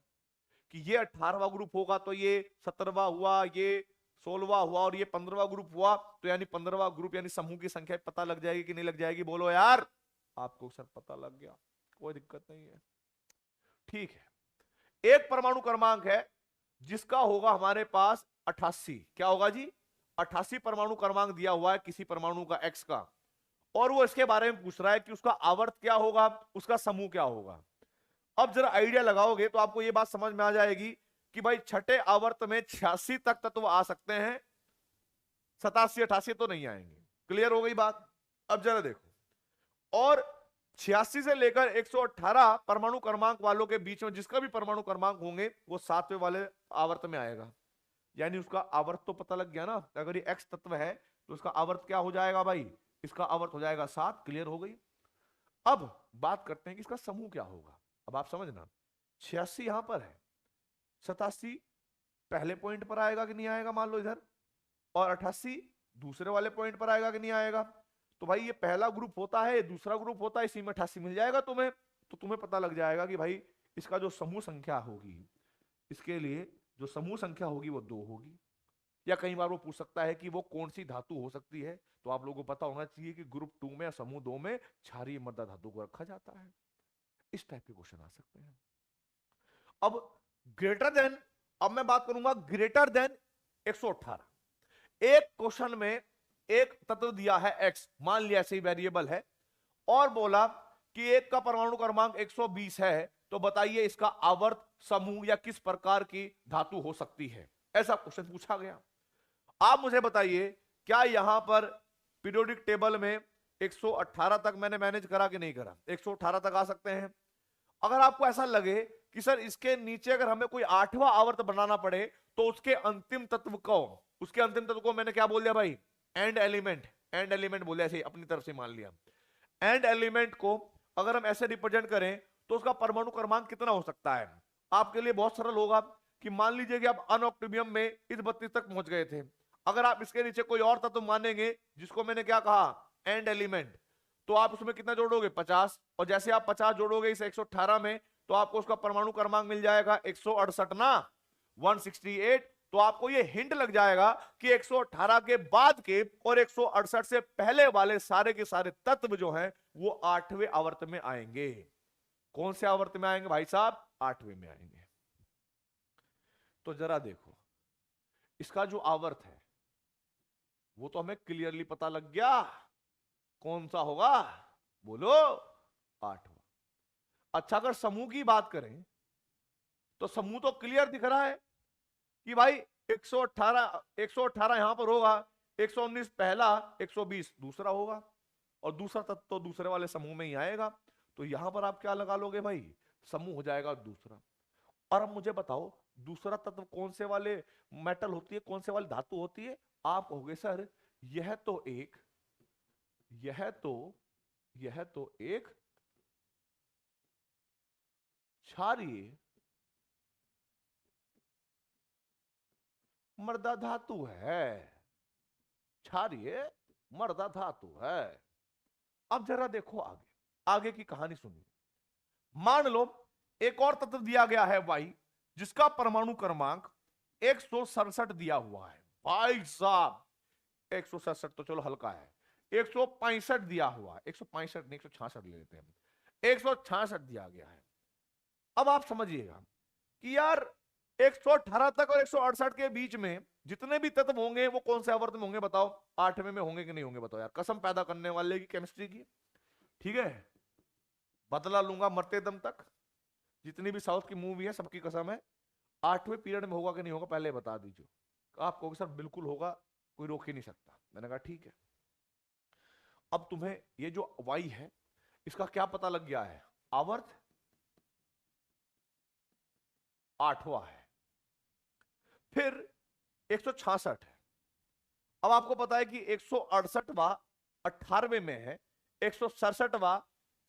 कि ये 18वां ग्रुप होगा तो ये 17वां हुआ, ये 16वां हुआ, और ये 15वां ग्रुप हुआ, तो यानी 15वां ग्रुप यानी समूह की संख्या पता लग जाएगी कि नहीं लग जाएगी, बोलो यार। आपको सर पता लग गया, कोई दिक्कत नहीं है, ठीक है। एक परमाणु क्रमांक है जिसका होगा हमारे पास 88, क्या होगा जी, 88 परमाणु क्रमांक दिया हुआ है किसी परमाणु का एक्स का, और वो इसके बारे में पूछ रहा है कि उसका आवर्त क्या होगा, उसका समूह क्या होगा। अब जरा आइडिया लगाओगे तो आपको यह बात समझ में आ जाएगी कि भाई छठे आवर्त में 86 तक तत्व आ सकते हैं, 87 88 तो नहीं आएंगे। क्लियर हो गई बात। अब जरा देखो, और 86 से लेकर 118 परमाणु क्रमांक वालों के बीच में जिसका भी परमाणु क्रमांक होंगे वो 7वें वाले आवर्त में आएगा, यानी उसका आवर्त तो पता लग गया ना। अगर ये एक्स तत्व है तो उसका आवर्त क्या हो जाएगा भाई, इसका आवर्त हो जाएगा 7। क्लियर हो गई। अब बात करते हैं कि इसका समूह क्या होगा। अब आप समझना, 86 यहां पर है, 87 पहले पॉइंट पर आएगा कि नहीं आएगा मान लो इधर, और 88 दूसरे वाले पॉइंट पर आएगा कि नहीं आएगा? तो भाई ये पहला ग्रुप होता है, दूसरा ग्रुप होता है, इसी में 88 मिल जाएगा तुम्हें। तो तुम्हें पता लग जाएगा कि भाई इसका जो समूह संख्या होगी, इसके लिए जो समूह संख्या होगी वो 2 होगी। या कई बार वो पूछ सकता है कि वो कौन सी धातु हो सकती है, तो आप लोगों को पता होना चाहिए कि ग्रुप 2 में या समूह 2 में क्षारीय मृदा धातु को रखा जाता है। इस टाइप के क्वेश्चन आ सकते हैं। अब ग्रेटर देन, अब मैं बात करूंगा ग्रेटर देन 118। एक क्वेश्चन में एक तत्व दिया है x, मान लिया ऐसे ही वेरिएबल है, और बोला कि एक का परमाणु क्रमांक 120 है, तो बताइए इसका आवर्त समूह या किस प्रकार की धातु हो सकती है। ऐसा क्वेश्चन पूछा गया। आप मुझे बताइए क्या यहां पर पीरियोडिक टेबल में 118 तक मैंने मैनेज करा कि नहीं करा? 118 तक आ सकते हैं। अगर आपको ऐसा लगे कि सर इसके नीचे अगर हमें कोई 8वां आवर्त बनाना पड़े, तो उसके अंतिम तत्व को मैंने क्या बोल दिया भाई? And element. एंड एलिमेंट बोले, ऐसे अपनी तरफ से मान लिया। एंड एलिमेंट को अगर हम ऐसे रिप्रेजेंट करें तो उसका परमाणु क्रमांक कितना हो सकता है? आपके लिए बहुत सरल होगा कि मान लीजिए कि आप अनऑक्टिबियम में इस 32 तक पहुंच गए थे। अगर आप इसके नीचे कोई और तत्व मानेंगे जिसको मैंने क्या कहा? एंड एलिमेंट, तो आप उसमें कितना जोड़ोगे? 50। और जैसे आप 50 जोड़ोगे इस 118 में, तो आपको उसका परमाणु क्रमांक मिल जाएगा 168 ना, 168। तो आपको ये हिंट लग जाएगा कि 118 के बाद के और 168 से पहले वाले सारे के सारे तत्व जो हैं वो 8वें आवर्त में आएंगे। कौन से आवर्त में आएंगे भाई साहब? 8वें में आएंगे। तो जरा देखो, इसका जो आवर्त है वो तो हमें क्लियरली पता लग गया। कौन सा होगा? बोलो। 8वां। अच्छा, अगर समूह की बात करें तो समूह तो क्लियर दिख रहा है कि भाई 118 यहां पर होगा, 119 पहला, 120 दूसरा होगा, और दूसरा तत्व तो दूसरे वाले समूह में ही आएगा। तो यहां पर आप क्या लगा लोगे भाई? समूह हो जाएगा दूसरा। और अब मुझे बताओ दूसरा तत्व कौन से वाले मेटल होती है, कौन से वाली धातु होती है? आप कहोगे सर यह तो एक क्षारीय मृदा धातु है। क्षारीय मृदा धातु है। अब जरा देखो आगे, आगे की कहानी सुनिए। मान लो एक और तत्व दिया गया है वाई, जिसका परमाणु क्रमांक 167 दिया हुआ है। भाई साहब 167 तो चलो हल्का है, 165 दिया हुआ है। 165 नहीं, 166 ले लेते हैं। 166 दिया गया है। अब आप समझिएगा कि यार 118 तक और 168 के बीच में जितने भी तत्व होंगे वो कौन से आवर्त में होंगे बताओ? 8वें में होंगे कि नहीं होंगे? बताओ यार, कसम पैदा करने वाले की केमिस्ट्री की। ठीक है, बदला लूंगा मरते दम तक। जितनी भी साउथ की मूवी है सबकी कसम है। 8वें पीरियड में होगा कि नहीं होगा पहले बता दीजिए। आप कहोगे सर बिल्कुल होगा, कोई रोक ही नहीं सकता। मैंने कहा ठीक है। अब तुम्हें ये जो वाई है इसका क्या पता लग गया है? आवर्त 8वां है। फिर 166 है। अब आपको पता है कि 168वां 18वें में है, 167वां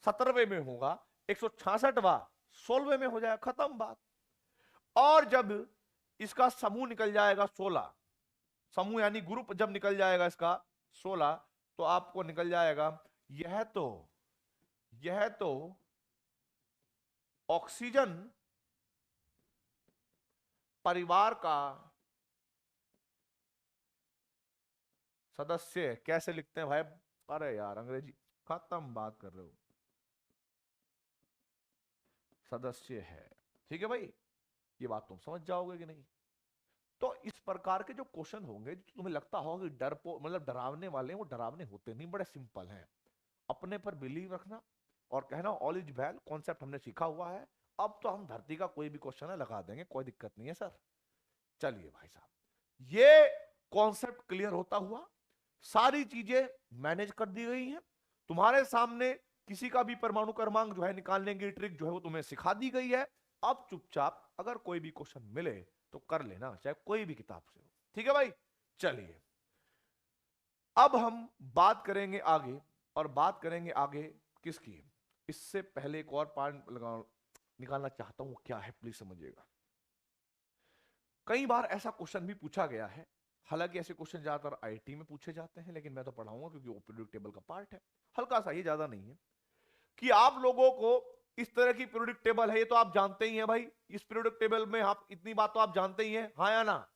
17वें में होगा, 166वां 16वें में हो जाएगा, खत्म बात। और जब इसका समूह निकल जाएगा 16, समूह यानी ग्रुप जब निकल जाएगा इसका 16, तो आपको निकल जाएगा यह तो ऑक्सीजन परिवार का सदस्य। कैसे लिखते हैं भाई? अरे यार अंग्रेजी खत्म बात कर रहे हो। सदस्य है, ठीक है भाई, ये बात तुम समझ जाओगे कि नहीं? तो इस प्रकार के जो क्वेश्चन होंगे जो तुम्हें लगता होगा कि मतलब डरावने वाले हैं, वो डरावने होते नहीं, बड़े सिंपल हैं। अपने पर बिलीव रखना और कहना ऑल इज वेल, कॉन्सेप्ट हमने सीखा हुआ है। अब तो हम धरती का कोई भी क्वेश्चन है लगा देंगे, कोई दिक्कत नहीं है सर। चलिए भाई साहब, ये कॉन्सेप्ट क्लियर होता हुआ सारी चीजें मैनेज कर दी गई हैं तुम्हारे सामने। किसी का भी परमाणु क्रमांक जो है निकालने की ट्रिक जो है वो तुम्हें सिखा दी गई है। अब चुपचाप अगर कोई भी क्वेश्चन मिले तो कर लेना, चाहे कोई भी किताब से हो। ठीक है भाई, चलिए अब हम बात करेंगे आगे। और बात करेंगे आगे किसकी? इससे पहले एक और पॉइंट निकालना चाहता हूं, क्या है प्लीज समझिएगा। कई बार ऐसा क्वेश्चन भी पूछा गया है हालांकि ऐसे क्वेश्चन ज्यादातर आईआईटी में पूछे जाते हैं, लेकिन मैं तो पढ़ाऊंगा क्योंकि वो पीरियोडिक टेबल का पार्ट है। हल्का सा, ये ज्यादा नहीं है। कि आप लोगों को इस तरह की पीरियोडिक टेबल है, ये तो आप जानते ही हैं भाई। इस पीरियोडिक टेबल में आप इतनी बात तो आप जानते ही हैं, हाँ या ना?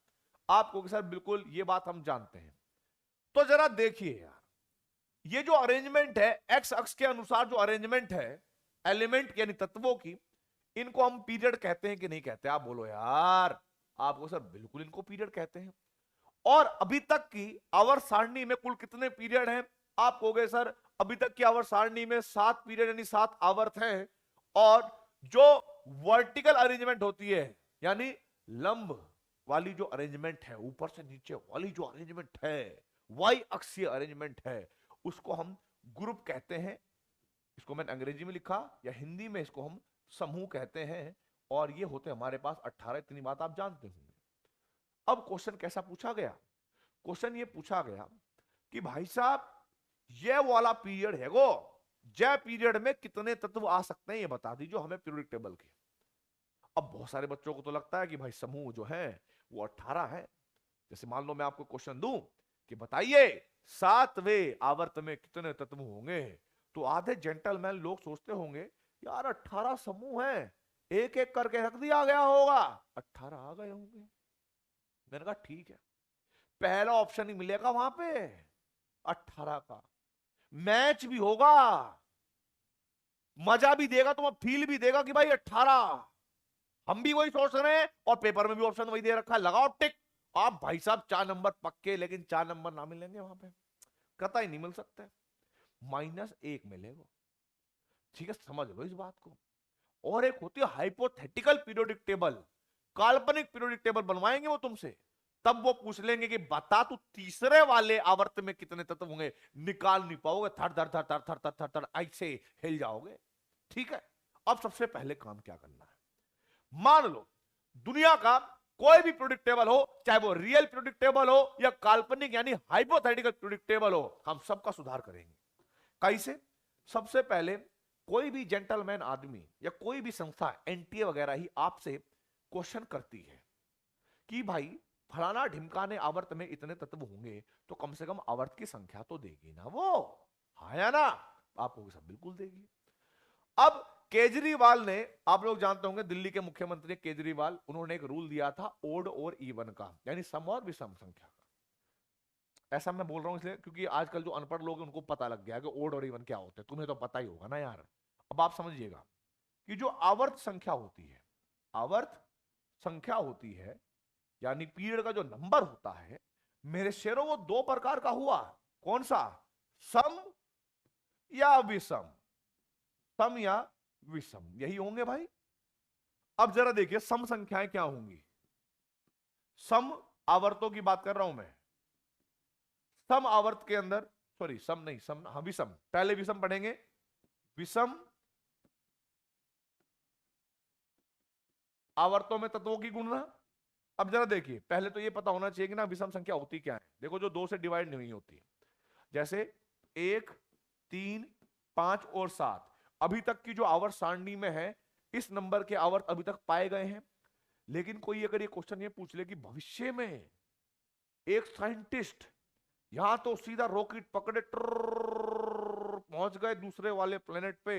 आपको सर बिल्कुल ये बात हम जानते हैं। तो जरा देखिए यार, ये जो अरेंजमेंट है, एक्स अक्ष के अनुसार जो अरेंजमेंट है एलिमेंट यानी तत्वों की, इनको हम पीरियड कहते हैं कि नहीं कहते? आप बोलो यार। आपको सर बिल्कुल इनको पीरियड कहते हैं। और अभी तक की आवर सारणी में कुल कितने पीरियड हैं? आप कहोगे सर अभी तक की आवर सारणी में 7 पीरियड यानी 7 आवर्त हैं। और जो वर्टिकल अरेंजमेंट होती है, यानी लंब वाली जो अरेंजमेंट है, ऊपर से नीचे वाली जो अरेंजमेंट है, वाई अक्षीय अरेंजमेंट है, उसको हम ग्रुप कहते हैं। इसको मैंने अंग्रेजी में लिखा, या हिंदी में इसको हम समूह कहते हैं। और ये होते हमारे पास 18। इतनी बात आप जानते होंगे। अब क्वेश्चन कैसा पूछा गया? क्वेश्चन ये पूछा गया कि भाई साहब ये वाला पीरियड है वो, जय पीरियड में कितने तत्व आ सकते हैं ये बता दीजिए हमें पीरियोडिक टेबल के। अब बहुत सारे बच्चों को तो लगता है कि भाई समूह जो है वो 18 है। जैसे मान लो मैं आपको क्वेश्चन दूं कि बताइए 7वें आवर्त में कितने तत्व होंगे, तो आधे जेंटलमैन लोग सोचते होंगे यार 18 समूह हैं, एक एक करके रख दिया गया होगा, 18 आ गए होंगे। मैंने कहा ठीक है, पहला ऑप्शन ही मिलेगा वहां पे 18 का। मैच भी होगा, मजा भी देगा, तुम्हें फील भी देगा कि भाई 18। हम भी वही सोच रहे हैं और पेपर में भी ऑप्शन वही दे रखा है, लगाओ टिक। आप भाई साहब 4 नंबर पक्के, लेकिन 4 नंबर ना मिलेंगे वहां पे, कतई नहीं मिल सकते। -1 मिलेगा। ठीक है, समझ लो इस बात को। और एक होती है हाइपोथेटिकल पीरियोडिक टेबल, काल्पनिक पीरियोडिक टेबल बनवाएंगे वो तुमसे। तब वो पूछ लेंगे कि बता तू तीसरे वाले आवर्त में कितने तत्व होंगे। निकाल नहीं पाओगे, थर थर थर थर थर थर थर थर ऐसे हिल जाओगे। ठीक है, अब सबसे पहले काम क्या करना है? मान लो दुनिया का कोई भी पीरियोडिक टेबल हो, चाहे वो रियल पीरियोडिक टेबल हो या काल्पनिक यानी हाइपोथेटिकल पीरियोडिक टेबल हो, हम सबका सुधार करेंगे। कैसे? सबसे पहले कोई भी जेंटलमैन आदमी या कोई भी संस्था एनटीए वगैरह ही आपसे क्वेश्चन करती है कि भाई फलाना ढिमकाने आवर्त में इतने तत्व होंगे, तो कम से कम आवर्त की संख्या तो देगी ना वो, हाँ या ना? आपको सब बिल्कुल देगी। अब केजरीवाल ने, आप लोग जानते होंगे दिल्ली के मुख्यमंत्री केजरीवाल, उन्होंने एक रूल दिया था ओड और इवन का, यानी सम और विषम संख्या का। ऐसा मैं बोल रहा हूं इसलिए क्योंकि आजकल जो अनपढ़ लोग हैं उनको पता लग गया कि ओड और इवन क्या होते हैं। तुम्हें तो पता ही होगा ना यार। अब आप समझिएगा कि जो आवर्त संख्या होती है, आवर्त संख्या होती है यानी पीरियड का जो नंबर होता है, मेरे शेरों, वो 2 प्रकार का हुआ। कौन सा? सम या विषम। सम या विषम, यही होंगे भाई। अब जरा देखिए सम संख्याएं क्या होंगी। सम आवर्तों की बात कर रहा हूं मैं। सम आवर्त के अंदर, सॉरी सम नहीं, सम, हाँ विषम, पहले विषम पढ़ेंगे। विषम आवर्तों में तत्वों की गणना। अब जरा देखिए, पहले तो ये पता होना चाहिए कि ना विषम संख्या होती क्या है। देखो जो 2 से डिवाइड नहीं होती, जैसे 1, 3, 5 और 7, अभी तक की जो आवर्त सारणी में है, इस नंबर के आवर्त अभी तक पाए गए हैं। लेकिन कोई अगर ये क्वेश्चन ये पूछ ले कि भविष्य में एक साइंटिस्ट यहां तो सीधा रॉकेट पकड़े पहुंच गए दूसरे वाले प्लेनेट पे,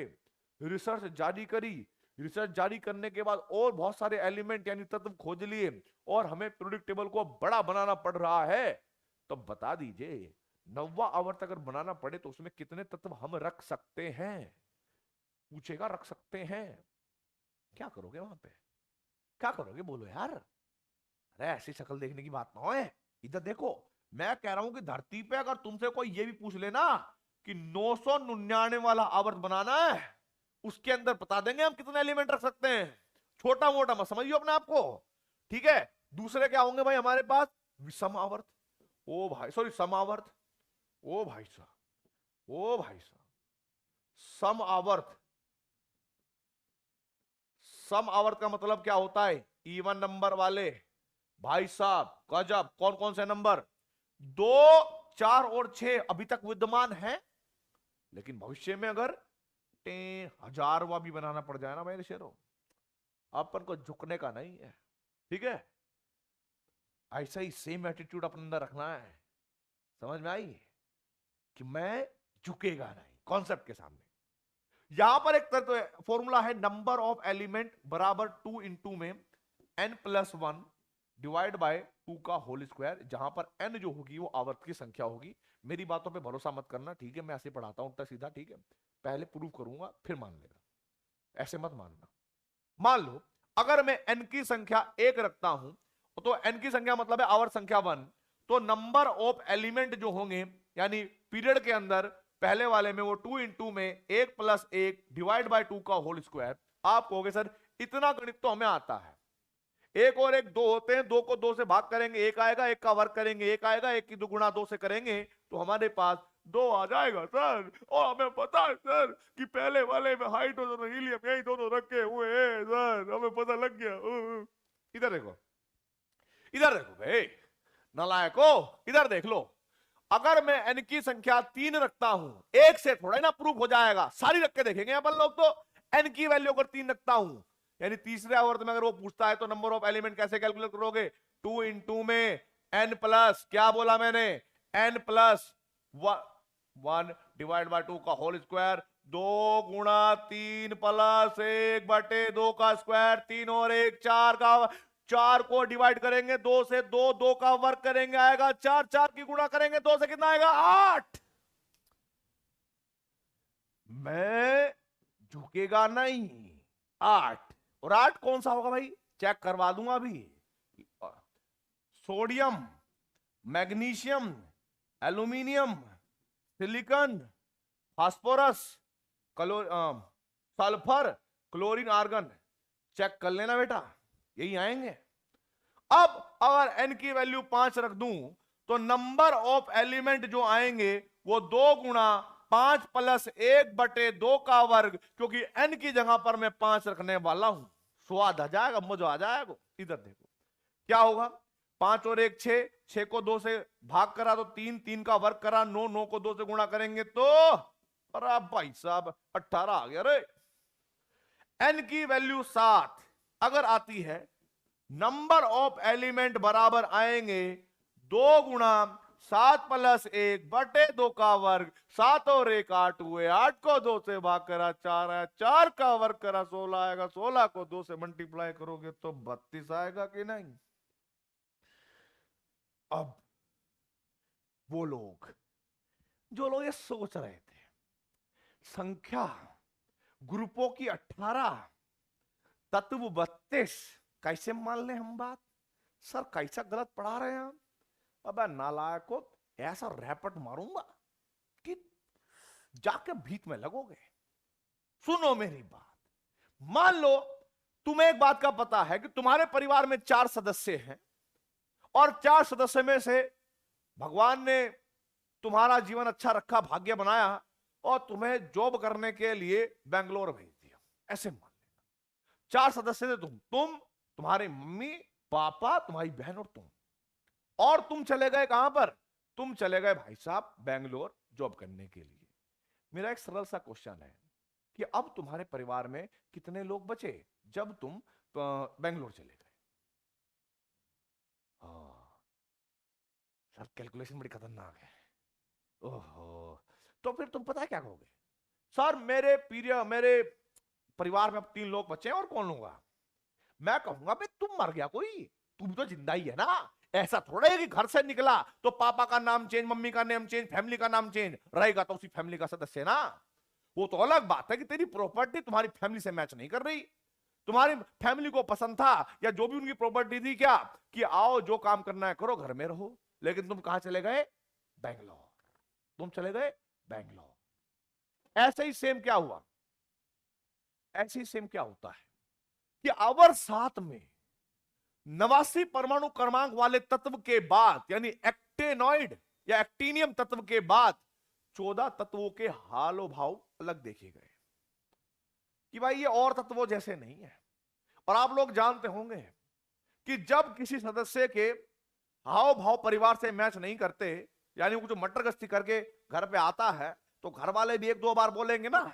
रिसर्च जारी करी, रिसर्च जारी करने के बाद और बहुत सारे एलिमेंट यानी तत्व खोज लिए, और हमें पीरियोडिक टेबल को बड़ा बनाना पड़ रहा है, तो बता दीजिए 9वां आवर्त अगर बनाना पड़े तो उसमें कितने तत्व हम रख सकते हैं? पूछेगा, रख सकते हैं। क्या करोगे वहां पे? क्या करोगे बोलो यार? अरे ऐसी शक्ल देखने की बात ना हो। इधर देखो, मैं कह रहा हूं कि धरती पे अगर तुमसे कोई ये भी पूछ लेना कि 999 वाला आवर्त बनाना है, उसके अंदर बता देंगे हम कितने एलिमेंट रख सकते हैं। छोटा मोटा मत समझिए अपने आप को। ठीक है, दूसरे क्या होंगे भाई हमारे पास? विषम आवर्त। ओ भाई, सॉरी सम आवर्त। ओ भाई साहब, ओ भाई साहब, सम आवर्त। सम आवर्त का मतलब क्या होता है? इवन नंबर वाले। भाई साहब गजब, कौन कौन से नंबर? 2, 4 और 6 अभी तक विद्यमान है, लेकिन भविष्य में अगर 1000वां भी बनाना पड़ जाए ना मेरे शेरों, अपन को झुकने का नहीं है। ठीक है, ऐसा ही सेम एटीट्यूड अपने अंदर रखना है। समझ में आई कि मैं झुकेगा नहीं कॉन्सेप्ट के सामने। यहां पर एक फॉर्मूला है, नंबर ऑफ एलिमेंट बराबर 2 इंटू में n+1 डिवाइड बाय 2 का होल स्क्वायर, जहां पर n जो होगी वो आवर्त की संख्या होगी। मेरी बातों पे भरोसा मत करना, ठीक है, मैं ऐसे पढ़ाता हूं उल्टा सीधा, ठीक है, पहले प्रूव करूंगा फिर मान लेना, ऐसे मत मानना। मान लो अगर मैं n की संख्या 1 रखता हूं, तो n की संख्या मतलब है आवर्त संख्या 1, तो नंबर ऑफ एलिमेंट जो होंगे यानी पीरियड के अंदर पहले वाले में वो 2 इंटू में 1+1 डिवाइड बाय 2 का होल स्क्वायर। आप कहोगे सर इतना गणित तो हमें आता है, 1 और 1 2 होते हैं, 2 को 2 से भाग करेंगे 1 आएगा, 1 का वर्ग करेंगे 1 आएगा, 1 की दुगुना 2 से करेंगे तो हमारे पास 2 आ जाएगा सर। और हमें पता है सर कि पहले वाले में हाइड्रोजन और हीलियम यही दोनों रखे हुए हैं सर, हमें पता लग गया। इधर देखो, इधर देखो भाई नालायको, इधर देख लो, अगर मैं n की संख्या 3 रखता हूं, एक से थोड़ा ना प्रूफ हो जाएगा, सारी रख के देखेंगे अपन लोग, तो n की वैल्यू अगर 3 रखता हूं यानी तीसरे आवर्त में अगर वो पूछता है तो नंबर ऑफ एलिमेंट कैसे कैलकुलेट करोगे, 2 इंटू में n प्लस, क्या बोला मैंने, n प्लस 1 डिवाइड बाय 2 का होल स्क्वायर, 2 गुणा 3 प्लस 1/2 का स्क्वायर, 3 और 1 4 का, 4 को डिवाइड करेंगे 2 से, 2 2 का वर्ग करेंगे आएगा 4, 4 की गुणा करेंगे 2 से कितना आएगा 8। मैं झुकेगा नहीं, 8 और 8 कौन सा होगा भाई, चेक करवा दूंगा अभी। Sodium, magnesium, aluminium, silicon, phosphorus, sulphur, chlorine, argon, check कर लेना बेटा, यही आएंगे। अब अगर n की वैल्यू 5 रख दूं तो नंबर ऑफ एलिमेंट जो आएंगे वो 2 गुणा 5 प्लस 1/2 का वर्ग, क्योंकि n की जगह पर मैं 5 रखने वाला हूं, स्वाद आ जाएगा, मजा आ जाएगा। इधर देखो क्या होगा, 5 और 1 6, 6 को 2 से भाग करा तो 3, 3 का वर्ग करा 9, 9 को 2 से गुणा करेंगे तो, अरे भाई साहब 18 आ गया रे। n की वैल्यू 7 अगर आती है, नंबर ऑफ एलिमेंट बराबर आएंगे 2 गुणा 7 प्लस 1/2 का वर्ग, 7 और 1 8 हुए, 8 को 2 से भाग करा 4 आया, 4 का वर्ग करा 16 आएगा, 16 को 2 से मल्टीप्लाई करोगे तो 32 आएगा कि नहीं। अब वो लोग जो लोग ये सोच रहे थे संख्या ग्रुपों की 18 तत्व 32, कैसे मान ले हम बात, सर कैसा गलत पढ़ा रहे हैं हम। अबे नालायकों, ऐसा रैपट मारूंगा कि जाके भीख में लगोगे। सुनो मेरी बात, मान लो तुम्हें एक बात का पता है कि तुम्हारे परिवार में 4 सदस्य हैं और 4 सदस्य में से भगवान ने तुम्हारा जीवन अच्छा रखा, भाग्य बनाया और तुम्हें जॉब करने के लिए बेंगलोर भेज दिया, ऐसे मान लेना। 4 सदस्य थे, तुम तुम्हारे मम्मी पापा, तुम्हारी बहन और तुम चले गए कहां पर, तुम चले गए भाई साहब बेंगलोर जॉब करने के लिए। मेरा एक सरल सा क्वेश्चन है कि अब तुम्हारे परिवार में कितने लोग बचे जब तुम बेंगलोर चले गए। सर कैलकुलेशन बड़ी खतरनाक है। ओहो, तो फिर तुम पता है क्या कहोगे, सर मेरे परिवार में अब 3 लोग बचे हैं और कौन होगा। मैं कहूंगा भाई तुम मर गया कोई, तुम तो जिंदा ही है ना, ऐसा थोड़ा है कि घर से निकला तो पापा का नाम चेंज, मम्मी का नाम चेंज, फैमिली का नाम चेंज, रहेगा तो उसी फैमिली का सदस्य ना। वो तो अलग बात है कि तेरी प्रॉपर्टी तुम्हारी फैमिली से मैच नहीं कर रही, तुम्हारी फैमिली को पसंद था या जो भी उनकी प्रॉपर्टी थी क्या कि आओ जो काम करना है करो, घर में रहो, लेकिन तुम कहां चले गए, बेंगलोर, तुम चले गए बेंगलोर। ऐसे ही सेम क्या हुआ, ऐसे ही सेम क्या होता है कि आवर 7 में 89 परमाणु क्रमांक वाले तत्व के बाद यानी एक्टेनॉइड या एक्टिनियम तत्व के बाद 14 तत्वों के हालो भाव अलग देखे गए कि भाई ये और तत्वों जैसे नहीं है। और आप लोग जानते होंगे कि जब किसी सदस्य के हाव भाव परिवार से मैच नहीं करते, यानी वो जो मटर गश्ती करके घर पे आता है तो घर वाले भी 1-2 बार बोलेंगे ना,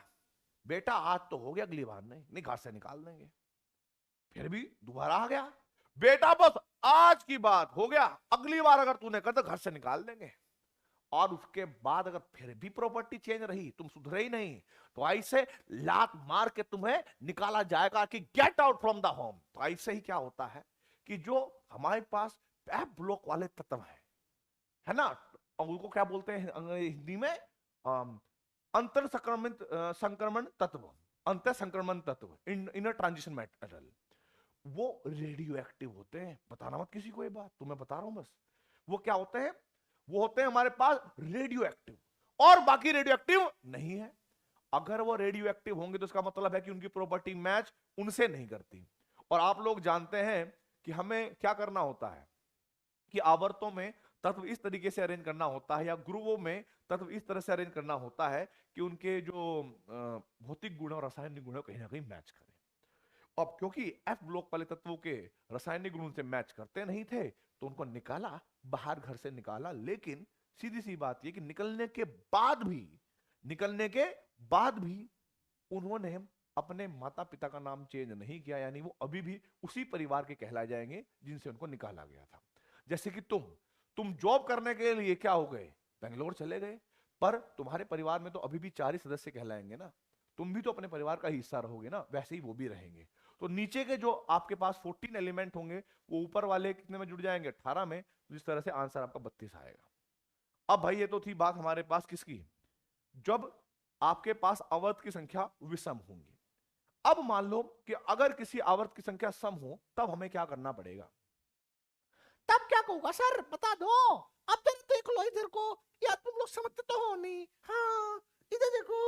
बेटा आज तो हो गया, अगली बार नहीं, घर से निकाल देंगे। फिर भी दोबारा आ गया, बेटा बस आज की बात हो गया, अगली बार अगर तूने कहा तो घर से निकाल देंगे। और उसके बाद अगर फिर भी प्रॉपर्टी चेंज रही, तुम सुधरे ही नहीं, तो ऐसे लात मार के तुम्हें निकाला जाएगा कि get out from the home. तो ऐसे ही क्या होता है कि जो हमारे पास एफ ब्लॉक वाले तत्व है ना, और उनको क्या बोलते हैं हिंदी में, अंतर संक्रमण तत्व, अंतर संक्रमण तत्व, इनर ट्रांजिशन मेटेरियल, वो रेडियो एक्टिव होते हैं। बताना मत किसी को ये बात, तुम्हें बता रहा हूं बस। वो क्या होते हैं? वो होते हैं हमारे पास रेडियो एक्टिव, और बाकी रेडियो एक्टिव नहीं है। अगर वो रेडियो एक्टिव होंगे तो इसका मतलब है कि उनकी प्रॉपर्टी मैच उनसे नहीं करती। और आप लोग जानते हैं कि हमें क्या करना होता है कि आवर्तों में तत्व इस तरीके से अरेंज करना होता है, या ग्रुवों में तत्व इस तरह से अरेंज करना होता है कि उनके जो भौतिक गुण और रासायनिक गुण कहीं ना कहीं मैच करें। अब क्योंकि एफ ब्लॉक वाले तत्वों के रासायनिक गुण से मैच करते नहीं थे, तो उनको निकाला, बाहर घर से निकाला। लेकिन सीधी सी बात यह कि निकलने के बाद भी उन्होंने अपने माता पिता का नाम चेंज नहीं किया, यानी वो अभी भी उसी परिवार के कहलाए जाएंगे जिनसे उनको निकाला गया था। जैसे कि तुम जॉब करने के लिए क्या हो गए, बेंगलोर चले गए, पर तुम्हारे परिवार में तो अभी भी 4 ही सदस्य कहलाएंगे ना, तुम भी तो अपने परिवार का हिस्सा रहोगे ना, वैसे ही वो भी रहेंगे। तो नीचे के जो आपके पास 14 एलिमेंट होंगे, वो ऊपर वाले कितने में जुड़ जाएंगे, 18 में। जिस तरह से आंसर आपका 32 आएगा। अब भाई ये तो थी बात हमारे पास किसकी, जब आपके पास आवर्त की संख्या विषम होंगी। अब मान लो कि अगर किसी आवर्त की संख्या सम हो, तब हमें क्या करना पड़ेगा? तब क्या कहूंगा सर, बता दो। अब जरा देख लो इधर को, यार तुम लोग समझते तो हो नहीं। हाँ, इधर देखो,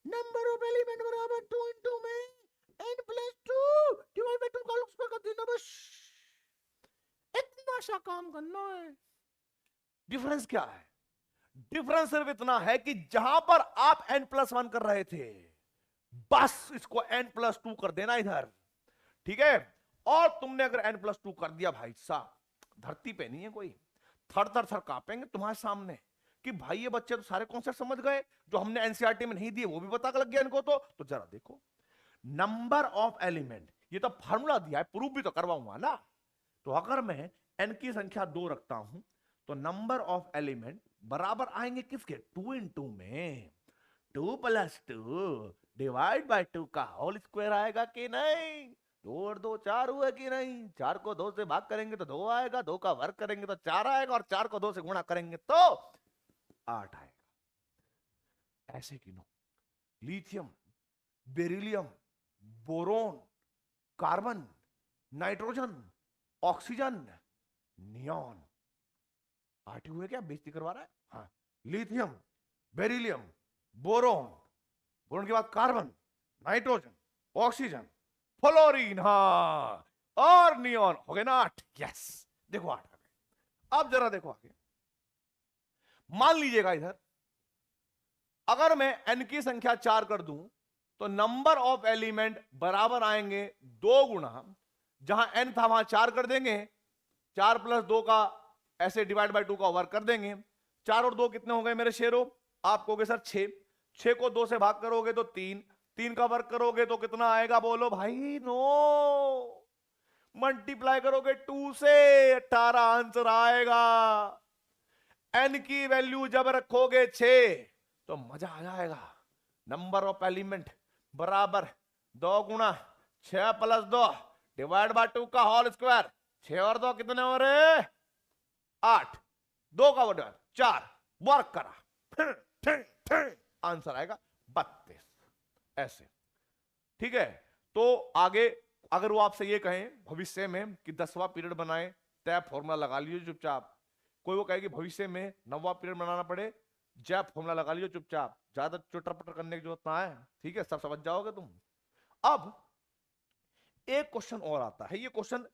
नंबर ऑफ एलिमेंट बराबर 2 into में n plus 2 डिवाइड बाय 2 का होल स्क्वायर कर देना बस। इतना सा काम करना है। डिफरेंस क्या है? डिफरेंस सिर्फ इतना है कि जहां पर आप n+1 कर रहे थे, बस इसको n+2 कर देना इधर, ठीक है। और तुमने अगर n+2 कर दिया, भाई साहब धरती पे नहीं है कोई, थर थर थर कांपेंगे तुम्हारे सामने कि भाई ये बच्चे तो सारे कॉन्सेप्ट समझ गए जो हमने एनसीईआरटी में नहीं दिए, वो भी पता लग गया इनको। तो जरा देखो, नंबर ऑफ एलिमेंट, ये तो फार्मूला दिया है, प्रूफ भी तो करवाऊंगा ना। तो अगर मैं n की संख्या 2 रखता हूं, तो नंबर ऑफ एलिमेंट बराबर आएंगे किसके, 2 into में 2 + 2 डिवाइड बाय 2 का होल स्क्वायर आएगा कि नहीं? 2 और 2 4 हुए कि नहीं? 4 को 2 से भाग करेंगे तो 2 आएगा, 2 का वर्ग करेंगे तो 4 आएगा, और 4 को 2 से गुणा करेंगे तो 8 आएगा। ऐसे गिनो, lithium, beryllium, boron, carbon, nitrogen, oxygen, neon. 8 हुए क्या, बेइज्जती करवा रहा है? हाँ, लिथियम, बेरिलियम, बोरोन, बोरोन के बाद कार्बन, नाइट्रोजन, ऑक्सीजन, फ्लोरीन, हाँ, और नियॉन। हो गए ना 8? यस, देखो 8 आ गए। अब जरा देखो आगे, मान लीजिएगा इधर अगर मैं n की संख्या 4 कर दूं, तो नंबर ऑफ एलिमेंट बराबर आएंगे 2 गुना, जहां n था वहां 4 कर देंगे, 4 + 2 का ऐसे डिवाइड बाय 2 का वर्ग कर देंगे। 4 और 2 कितने हो गए मेरे शेरों? आप कहोगे सर 6, 6 को 2 से भाग करोगे तो 3, 3 का वर्ग करोगे तो कितना आएगा, बोलो भाई? नो, मल्टीप्लाई करोगे 2 से, 18 आंसर आएगा। n की वैल्यू जब रखोगे 6 तो मजा आ जाएगा। नंबर ऑफ एलिमेंट बराबर 2 गुना 6 + 2 डिवाइड बाय 2 का होल स्क्वायर। 6 और 2 कितने हो रहे? 8, 2 का वर्ग 4, वर्क करा, आंसर आएगा 32। ऐसे, ठीक है। तो आगे अगर वो आपसे ये कहें भविष्य में कि 10वां पीरियड बनाए, तय फॉर्मूला लगा लीजिए चुपचाप। कोई वो कहे कि भविष्य में 9वां पीरियड बनाना पड़े, जय फॉर्मूला लगा लीजिए चुपचाप, ज्यादा चुटर पटर करने की जरूरत ना है, ठीक है, सब समझ जाओगे तुम। अब एक क्वेश्चन और आता है, ये क्वेश्चन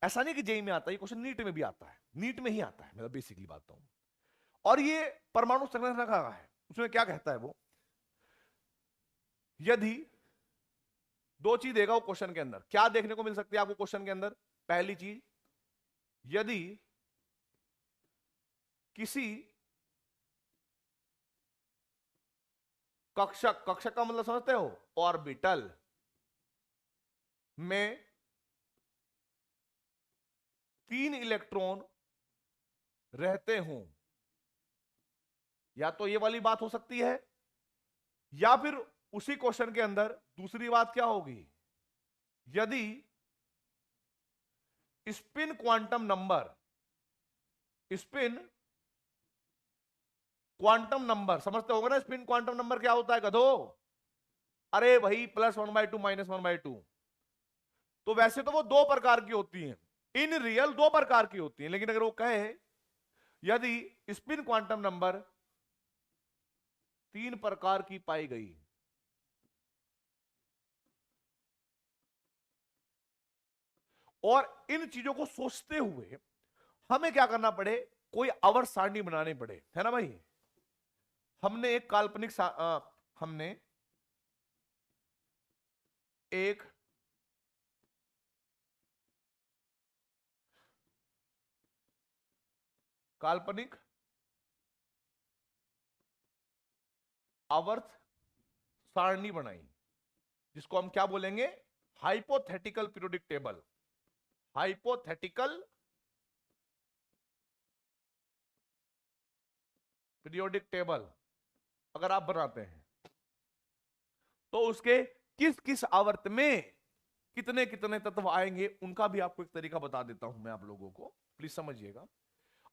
ऐसा नहीं कि जेई में आता है, ये क्वेश्चन नीट में भी आता है, नीट में ही आता है, मतलब बेसिकली बात हूं। और ये परमाणु संरचना का है। उसमें क्या कहता है वो, यदि 2 चीज देगा वो क्वेश्चन के अंदर, क्या देखने को मिल सकती है आपको क्वेश्चन के अंदर? पहली चीज, यदि किसी कक्षक, कक्षक का मतलब समझते हो, ऑर्बिटल में 3 इलेक्ट्रॉन रहते हों, या तो ये वाली बात हो सकती है, या फिर उसी क्वेश्चन के अंदर दूसरी बात क्या होगी, यदि स्पिन क्वांटम नंबर समझते होगे ना, स्पिन क्वांटम नंबर क्या होता है गधो? अरे भाई +1/2 -1/2। तो वैसे तो वो 2 प्रकार की होती हैं, इन रियल 2 प्रकार की होती हैं, लेकिन अगर वो कहे यदि स्पिन क्वांटम नंबर 3 प्रकार की पाई गई, और इन चीजों को सोचते हुए हमें क्या करना पड़े, कोई आवर्त सारणी बनानी पड़े, है ना भाई? हमने एक काल्पनिक हमने एक काल्पनिक आवर्त सारणी बनाई, जिसको हम क्या बोलेंगे, hypothetical periodic table. Hypothetical periodic table अगर आप बनाते हैं तो उसके किस किस आवर्त में कितने कितने तत्व आएंगे, उनका भी आपको एक तरीका बता देता हूं मैं आप लोगों को, प्लीज समझिएगा।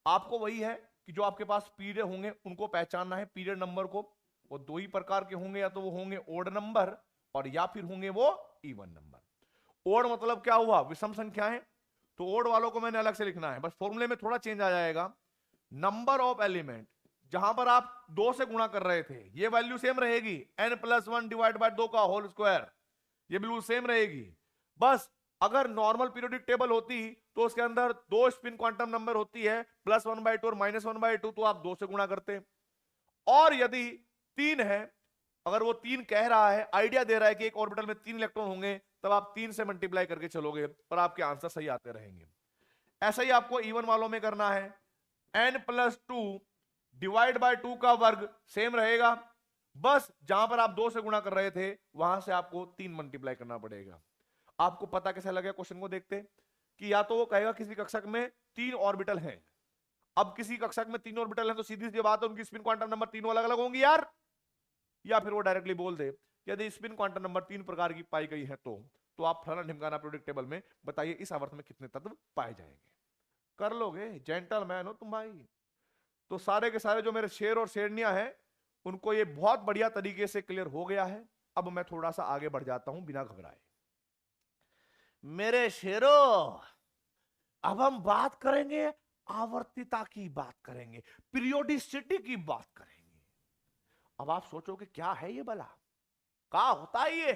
आपको वही है कि जो आपके पास पीरियड होंगे उनको पहचानना है, पीरियड नंबर को। वो 2 ही प्रकार के होंगे, या तो वो होंगे ओड नंबर और या फिर होंगे वो इवन नंबर। ओड मतलब क्या हुआ, विषम संख्याएं, तो ओड वालों को मैंने अलग से लिखना है, बस फॉर्मूले में थोड़ा चेंज आ जाएगा। नंबर ऑफ एलिमेंट, जहां पर आप 2 से गुणा कर रहे थे ये वैल्यू सेम रहेगी, n+1 डिवाइड बाय 2 का होल स्क्वायर, ये बिल्कुल सेम रहेगी। बस अगर नॉर्मल पीरियोडिक टेबल होती तो उसके अंदर 2 स्पिन क्वांटम नंबर होती है, +1/2 और -1/2, तो आप 2 से गुणा करते। और यदि 3 है, अगर वो 3 कह रहा है, आइडिया दे रहा है कि एक ऑर्बिटल में 3 इलेक्ट्रॉन होंगे, तब आप 3 से मल्टीप्लाई करके चलोगे, पर आपके आंसर सही आते रहेंगे। ऐसा ही आपको इवन वालों में करना है, n+2 डिवाइड बाय 2 का वर्ग सेम रहेगा, बस जहां पर आप 2 से गुणा कर रहे थे वहां से आपको 3 मल्टीप्लाई करना पड़ेगा। आपको पता कैसे लगेगा, क्वेश्चन को देखते कि या तो वो कहेगा किसी कक्षक में 3 ऑर्बिटल हैं, अब किसी कक्षक में 3 ऑर्बिटल हैं तो सीधी सी बात है उनकी स्पिन क्वांटम नंबर तीनों अलग अलग होंगी यार। या फिर वो डायरेक्टली बोल दे यदि स्पिन क्वांटम नंबर 3 प्रकार की पाई गई है तो आप फलाना ढिमकाना पीरियोडिक टेबल में बताइए इस आवर्त में कितने तत्व पाए जाएंगे। कर लोगे, जेंटलमैन हो तुम भाई। तो सारे के सारे जो मेरे शेर और शेरनियां हैं उनको ये बहुत बढ़िया तरीके से क्लियर हो गया है। अब मैं थोड़ा सा आगे बढ़ जाता हूं बिना घबराए। मेरे शेरों, अब हम बात करेंगे, आवर्तिता की बात करेंगे, पीरियोडिसिटी की बात करेंगे। अब आप सोचोगे क्या है ये भला, क्या होता है ये?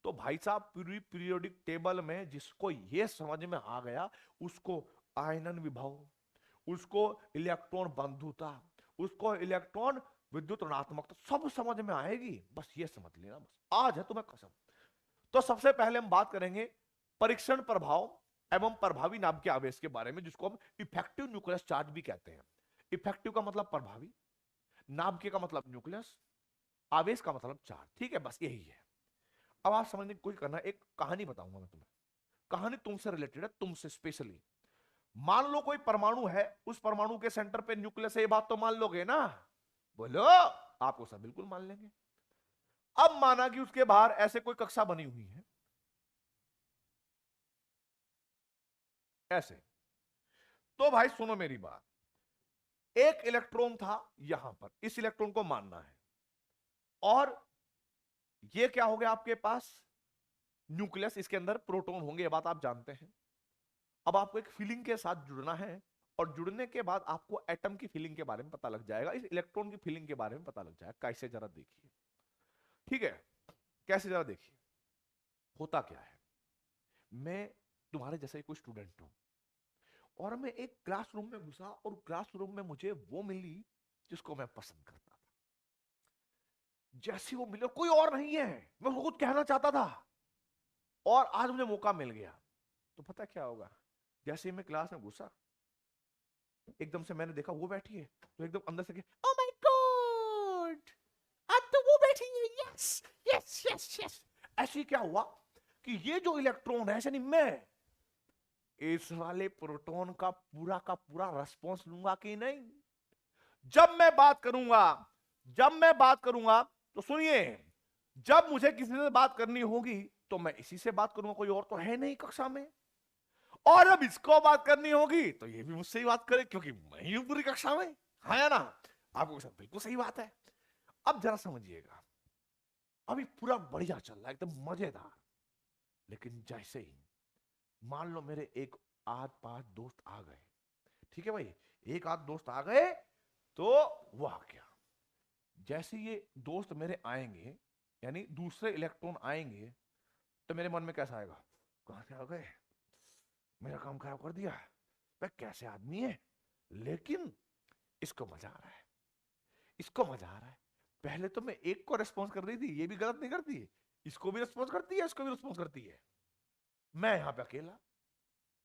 तो भाई साहब पूरी पीरियोडिक टेबल में जिसको ये समझ में आ गया उसको आयनन विभव, उसको इलेक्ट्रॉन बंधुता, उसको इलेक्ट्रॉन विद्युत ऋणात्मकता सब समझ में आएगी। बस ये समझ लेना, बस आज है तुम्हें कसम। तो सबसे पहले हम बात करेंगे परीक्षण प्रभाव एवं प्रभावी नाभिकीय आवेश के बारे में, जिसको हम इफेक्टिव न्यूक्लियस चार्ज भी कहते हैं। इफेक्टिव का मतलब प्रभावी, नाभिकीय का मतलब न्यूक्लियस, आवेश का मतलब चार्ज। ठीक है, बस यही है। अब आप समझने की कोशिश करना, एक कहानी बताऊंगा मैं तुम्हें। कहानी तुमसे रिलेटेड है, तुमसे स्पेशली। मान लो कोई परमाणु है, उस परमाणु के सेंटर पे न्यूक्लियस है, ये बात तो मान लोगे ना? बोलो, आपको सब बिल्कुल मान लेंगे। अब माना कि उसके बाहर ऐसे कोई कक्षा बनी हुई है, ऐसे। तो भाई सुनो मेरी बात, एक इलेक्ट्रॉन था यहां पर, इस इलेक्ट्रॉन को मानना है, और ये क्या हो गया आपके पास न्यूक्लियस, इसके अंदर प्रोटॉन होंगे, ये बात आप जानते हैं। अब आपको एक फीलिंग के साथ जुड़ना है, और जुड़ने के बाद आपको एटम की फीलिंग के बारे में पता लग जाएगा, इस इलेक्ट्रॉन की फीलिंग के बारे में पता लग जाएगा। कैसे, जरा देखिए। ठीक है, कैसे, जरा देखिए होता क्या है। मैं तुम्हारे जैसा ही कोई स्टूडेंट हूं, और मैं एक क्लासरूम में घुसा, और क्लासरूम में मुझे वो मिली जिसको मैं पसंद करता था। जैसी वो मिले, कोई और नहीं है, मैं उसको कुछ कहना चाहता था, और आज मुझे मौका मिल गया। तो पता क्या होगा, जैसे ही मैं क्लास में घुसा, एकदम से मैंने देखा वो बैठी है, तो एकदम अंदर से ओह माय गॉड, अब तो वो बैठी है। Yes yes yes yes. ऐसे ही क्या हुआ कि ये जो इलेक्ट्रॉन है, ऐसे नहीं, मैं इस वाले प्रोटॉन का पूरा रेस्पॉन्स लूंगा कि नहीं? जब मैं बात करूंगा तो सुनिए, जब मुझे किसी से बात करनी होगी तो मैं इसी से बात करूंगा, कोई और तो है नहीं कक्षा में। और अब इसको बात करनी होगी तो ये भी मुझसे ही बात करे, क्योंकि मैं ही हूं पूरी कक्षा में। हाँ या ना? आपको सब बिल्कुल सही बात है। अब जरा समझिएगा, अभी पूरा बढ़िया चल रहा है, एकदम मजेदार। लेकिन जैसे ही मान लो मेरे एक आध पांच दोस्त आ गए, ठीक है भाई, एक आध दोस्त आ गए, तो वाह क्या, जैसे ये दोस्त मेरे आएंगे, यानी दूसरे इलेक्ट्रॉन आएंगे, तो मेरे मन में कैसा आएगा, कहां से आ गए, मेरा काम खराब कर दिया, वह कैसे आदमी है। लेकिन इसको मजा आ रहा है, इसको मजा आ रहा है। पहले तो मैं एक को रिस्पॉन्स कर रही थी, ये भी गलत नहीं करती है, इसको भी रिस्पॉन्स करती है, इसको भी रिस्पॉन्स करती है, मैं यहां पे अकेला।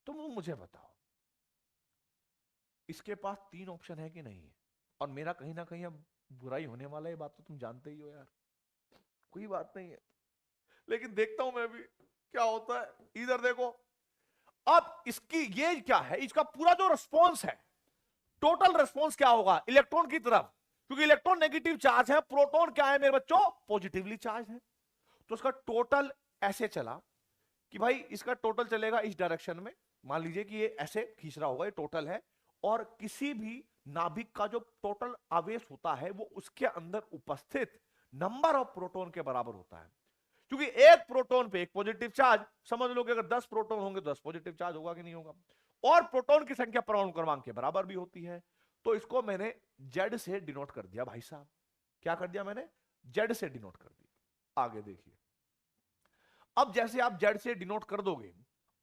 तुम मुझे बताओ, इसके पास तीन ऑप्शन है कि नहीं है? और मेरा कहीं ना कहीं अब बुराई होने वाला है, बात तो तुम जानते ही हो यार, कोई बात नहीं है, लेकिन देखता हूं मैं भी क्या होता है। इधर देखो, अब इसकी ये क्या है, इसका पूरा जो रिस्पॉन्स है, टोटल रिस्पॉन्स क्या होगा इलेक्ट्रॉन की तरफ, क्योंकि इलेक्ट्रॉन नेगेटिव चार्ज है, प्रोटॉन क्या है मेरे बच्चों, पॉजिटिवली चार्ज है। तो इसका टोटल ऐसे चला कि भाई इसका टोटल चलेगा इस डायरेक्शन में, मान लीजिए कि ये ऐसे खींच रहा होगा, ये टोटल है। और किसी भी नाभिक का जो टोटल आवेश होता है वो उसके अंदर उपस्थित नंबर ऑफ प्रोटॉन के बराबर होता है, क्योंकि एक प्रोटॉन पे एक पॉजिटिव चार्ज, समझ लो कि अगर 10 प्रोटॉन होंगे तो 10 पॉजिटिव चार्ज होगा कि नहीं होगा। और प्रोटॉन की संख्या परमाणु क्रमांक के बराबर भी होती है। तो इसको मैंने जेड से डिनोट कर दिया भाई साहब, क्या कर दिया मैंने, जेड से डिनोट कर दिया। आगे देखिए, अब जैसे आप जेड से डिनोट कर दोगे,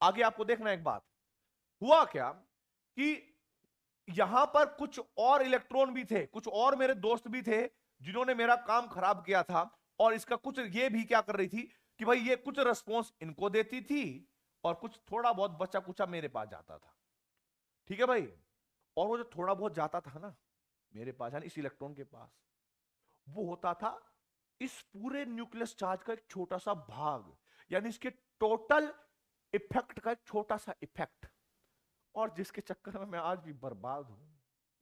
आगे आपको देखना एक बात, हुआ क्या कि यहां पर कुछ और इलेक्ट्रॉन भी थे, कुछ और मेरे दोस्त भी थे जिन्होंने मेरा काम खराब किया था। और इसका कुछ ये भी क्या कर रही थी कि भाई ये कुछ रिस्पॉन्स इनको देती थी और कुछ थोड़ा बहुत बचा कुचा मेरे पास जाता था, ठीक है भाई। और वो जो थोड़ा बहुत जाता था ना मेरे पास, यानी इस इलेक्ट्रॉन के पास, वो होता था इस पूरे न्यूक्लियस चार्ज का एक छोटा सा भाग, यानी इसके टोटल इफेक्ट का एक छोटा सा इफेक्ट, और जिसके चक्कर में मैं आज भी बर्बाद हूं।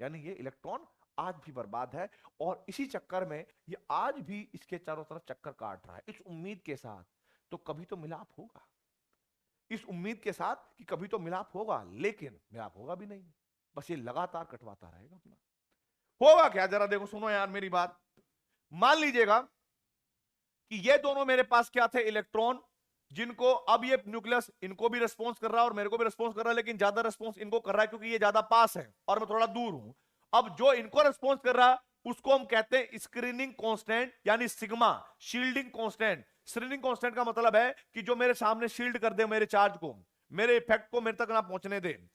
यानी ये इलेक्ट्रॉन आज भी बर्बाद है, और इसी चक्कर में ये आज भी इसके चारों तरफ चक्कर काट रहा है, इस उम्मीद के साथ तो कभी तो मिलाप होगा, इस उम्मीद के साथ कि कभी तो मिलाप होगा, लेकिन मिलाप होगा भी नहीं, बस ये लगातार कटवाता रहेगा अपना। होगा क्या, जरा देखो, सुनो यार मेरी बात। मान लीजिएगा कि ये दोनों मेरे पास क्या थे, इलेक्ट्रॉन, जिनको अब ये न्यूक्लियस इनको भी रिस्पॉन्स कर रहा है और मेरे को भी रिस्पॉन्स कर रहा है, लेकिन ज्यादा रिस्पॉन्स इनको कर रहा है क्योंकि ये ज्यादा पास है और मैं थोड़ा दूर हूं। अब जो इनको रिस्पॉन्स कर रहा है उसको हम कहते हैं स्क्रीनिंग कांस्टेंट, यानी sigma, shielding constant. Shielding constant का मतलब है कि जो मेरे सामने शील्ड कर दे मेरे चार्ज को, मेरे इफेक्ट को मेरे तक ना पहुंचने दे।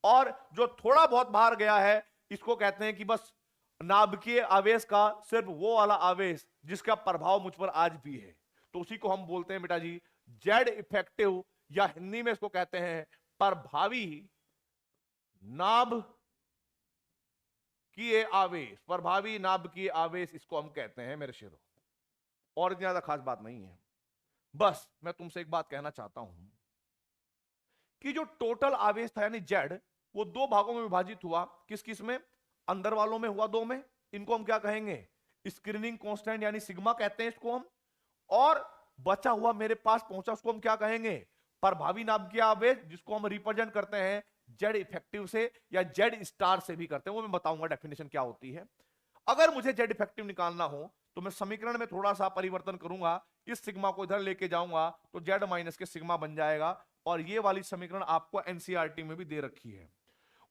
और जो थोड़ा बहुत बाहर गया है इसको कहते हैं कि बस नाभिकीय आवेश का सिर्फ वो वाला आवेश जिसका प्रभाव मुझ पर आज भी है, तो उसी को हम बोलते हैं बेटा जी जेड इफेक्टिव, या हिंदी में इसको कहते हैं प्रभावी नाभिकीय आवेश। प्रभावी नाभिकीय आवेश इसको हम कहते हैं मेरे शेरों, और ज्यादा खास बात नहीं है। बस मैं तुमसे एक बात कहना चाहता हूं कि जो टोटल आवेश था यानी जेड, वो दो भागों में विभाजित हुआ, किस किस में, अंदर वालों में हुआ दो में, इनको हम क्या कहेंगे, स्क्रीनिंग कांस्टेंट यानी सिग्मा कहते हैं इसको हम। और बचा हुआ मेरे पास पहुंचा उसको हम क्या कहेंगे, प्रभावी नाभिकीय आवेश, जिसको हम रिप्रेजेंट करते हैं जेड इफेक्टिव से या जेड स्टार से भी करते हैं, वो मैं बताऊंगा डेफिनेशन क्या होती है। अगर मुझे जेड इफेक्टिव निकालना हो तो मैं समीकरण में थोड़ा सा परिवर्तन करूंगा, इस सिग्मा को इधर लेके जाऊंगा तो जेड माइनस के सिग्मा बन जाएगा। और ये वाली समीकरण आपको एनसीईआरटी में भी दे रखी है।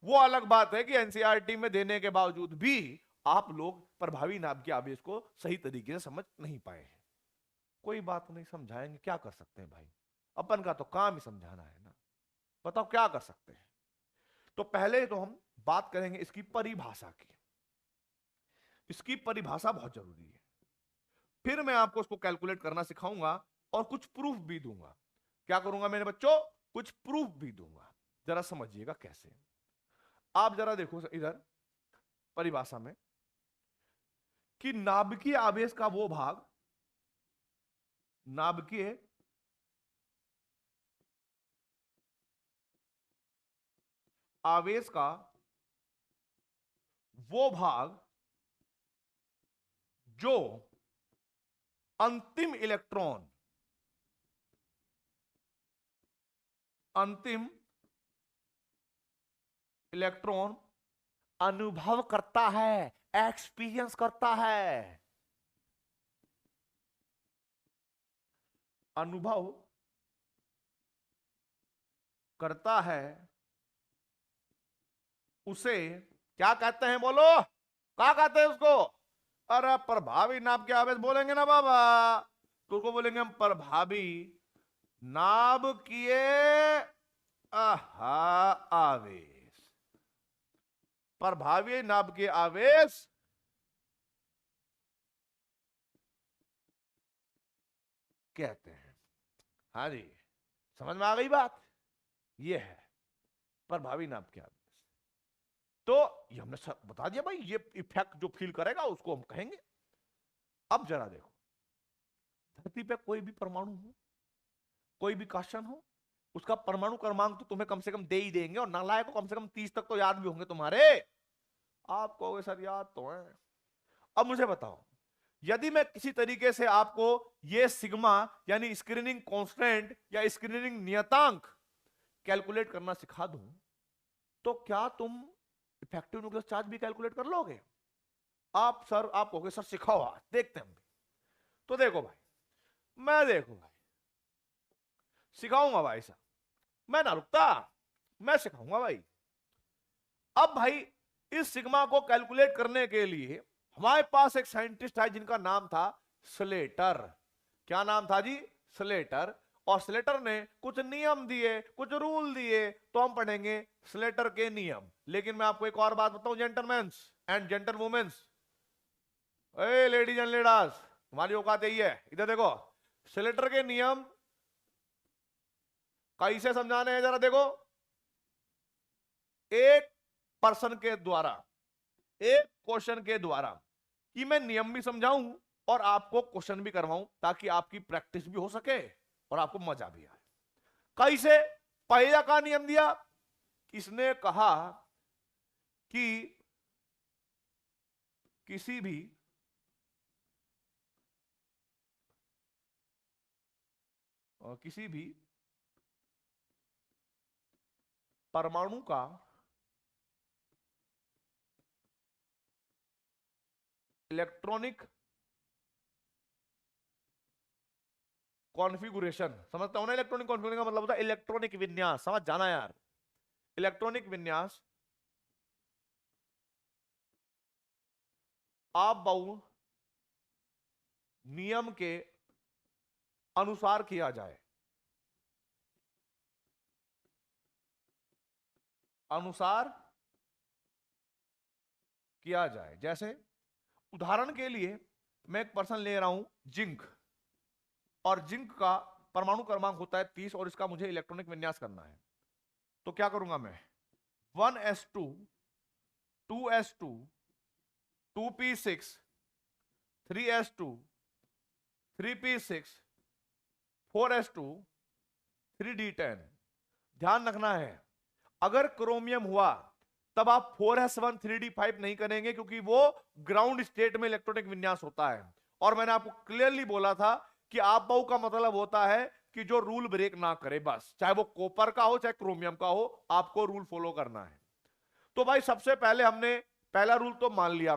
वो अलग बात है कि एनसीईआरटी में देने के बावजूद भी आप लोग प्रभावी नाभिकीय आवेश को सही तरीके से समझ नहीं पाए हैं। कोई बात नहीं, समझाएंगे, क्या कर सकते हैं भाई, अपन का तो काम ही समझाना है ना, बताओ क्या कर सकते हैं। तो पहले तो हम बात करेंगे इसकी परिभाषा की, इसकी परिभाषा बहुत जरूरी है। फिर मैं आपको उसको कैलकुलेट करना सिखाऊंगा और कुछ प्रूफ भी दूंगा। क्या करूंगा मेरे बच्चों, कुछ प्रूफ भी दूंगा, जरा समझिएगा कैसे। आप जरा देखो इधर परिभाषा में कि नाभिकीय आवेश का वो भाग, नाभिकीय आवेश का वो भाग जो अंतिम इलेक्ट्रॉन अनुभव करता है, एक्सपीरियंस करता है, अनुभव करता है, उसे क्या कहते हैं? बोलो, क्या कहते हैं उसको? अरे प्रभावी नाभिकीय आवेश बोलेंगे ना बाबा, तो उसको बोलेंगे हम प्रभावी नाभिकीय आवेश। प्रभावी नाभिकीय आवेश कहते हैं। हाँ जी, समझ में आ गई बात? ये है प्रभावी नाभिकीय आवेश। तो ये हमने सब बता दिया भाई, ये इफेक्ट जो फील करेगा उसको हम कहेंगे। अब जरा देखो, धरती पे कोई भी परमाणु हो, कोई भी क्वेश्चन हो, उसका परमाणु क्रमांक तो तुम्हें कम से कम दे ही देंगे, और नालायक को कम से कम 30 तक तो याद भी होंगे तुम्हारे। आप कहोगे सर याद तो है। अब मुझे बताओ, यदि मैं किसी तरीके से आपको ये सिग्मा यानी स्क्रीनिंग कांस्टेंट या स्क्रीनिंग नियतांक कैलकुलेट करना सिखा दूं, तो क्या तुम इफेक्टिव न्यूक्लियर चार्ज भी कैलकुलेट कर लोगे? आप कहोगे सर सिखाओ, आज देखते हैं हम भी। तो देखो भाई, सिखाऊंगा भाई साहब, मैं ना रुकता, मैं सिखाऊंगा भाई। अब भाई इस सिग्मा को कैलकुलेट करने के लिए हमारे पास एक साइंटिस्ट है जिनका नाम था स्लेटर। क्या नाम था जी? स्लेटर। और स्लेटर ने कुछ नियम दिए, कुछ रूल दिए, तो हम पढ़ेंगे स्लेटर के नियम। लेकिन मैं आपको एक और बात बताऊं, gentlemans and gentlewomens, a ladies and लेडास, तुम्हारी औकात यही है। इधर देखो, स्लेटर के नियम कैसे समझाने हैं जरा देखो। एक पर्सन के द्वारा, एक क्वेश्चन के द्वारा, कि मैं नियम भी समझाऊं और आपको क्वेश्चन भी करवाऊं, ताकि आपकी प्रैक्टिस भी हो सके और आपको मजा भी आए। कैसे? पहला का नियम दिया, किसने कहा कि किसी भी परमाणु का इलेक्ट्रॉनिक कॉन्फ़िगरेशन, समझता हूं ना? इलेक्ट्रॉनिक कॉन्फ़िगरेशन का मतलब होता है इलेक्ट्रॉनिक विन्यास, समझ जाना यार। इलेक्ट्रॉनिक विन्यास आप बहु नियम के अनुसार किया जाए, अनुसार किया जाए। जैसे उदाहरण के लिए मैं एक पर्सन ले रहा हूं जिंक, और जिंक का परमाणु क्रमांक होता है 30, और इसका मुझे इलेक्ट्रॉनिक विन्यास करना है। तो क्या करूंगा मैं? 1s2 2s2 2p6 3s2 3p6 4s2 3d10। ध्यान रखना है, अगर क्रोमियम हुआ तब आप 4s1 3d5 नहीं करेंगे, क्योंकि वो ग्राउंड स्टेट में इलेक्ट्रॉनिक विन्यास होता है। और मैंने आपको क्लियरली बोला था कि आप बहु का मतलब होता है कि जो रूल ब्रेक ना करे, बस, चाहे वो कॉपर का हो चाहे क्रोमियम का हो, आपको रूल फॉलो करना है। तो भाई सबसे पहले हमने पहला रूल तो मान लिया,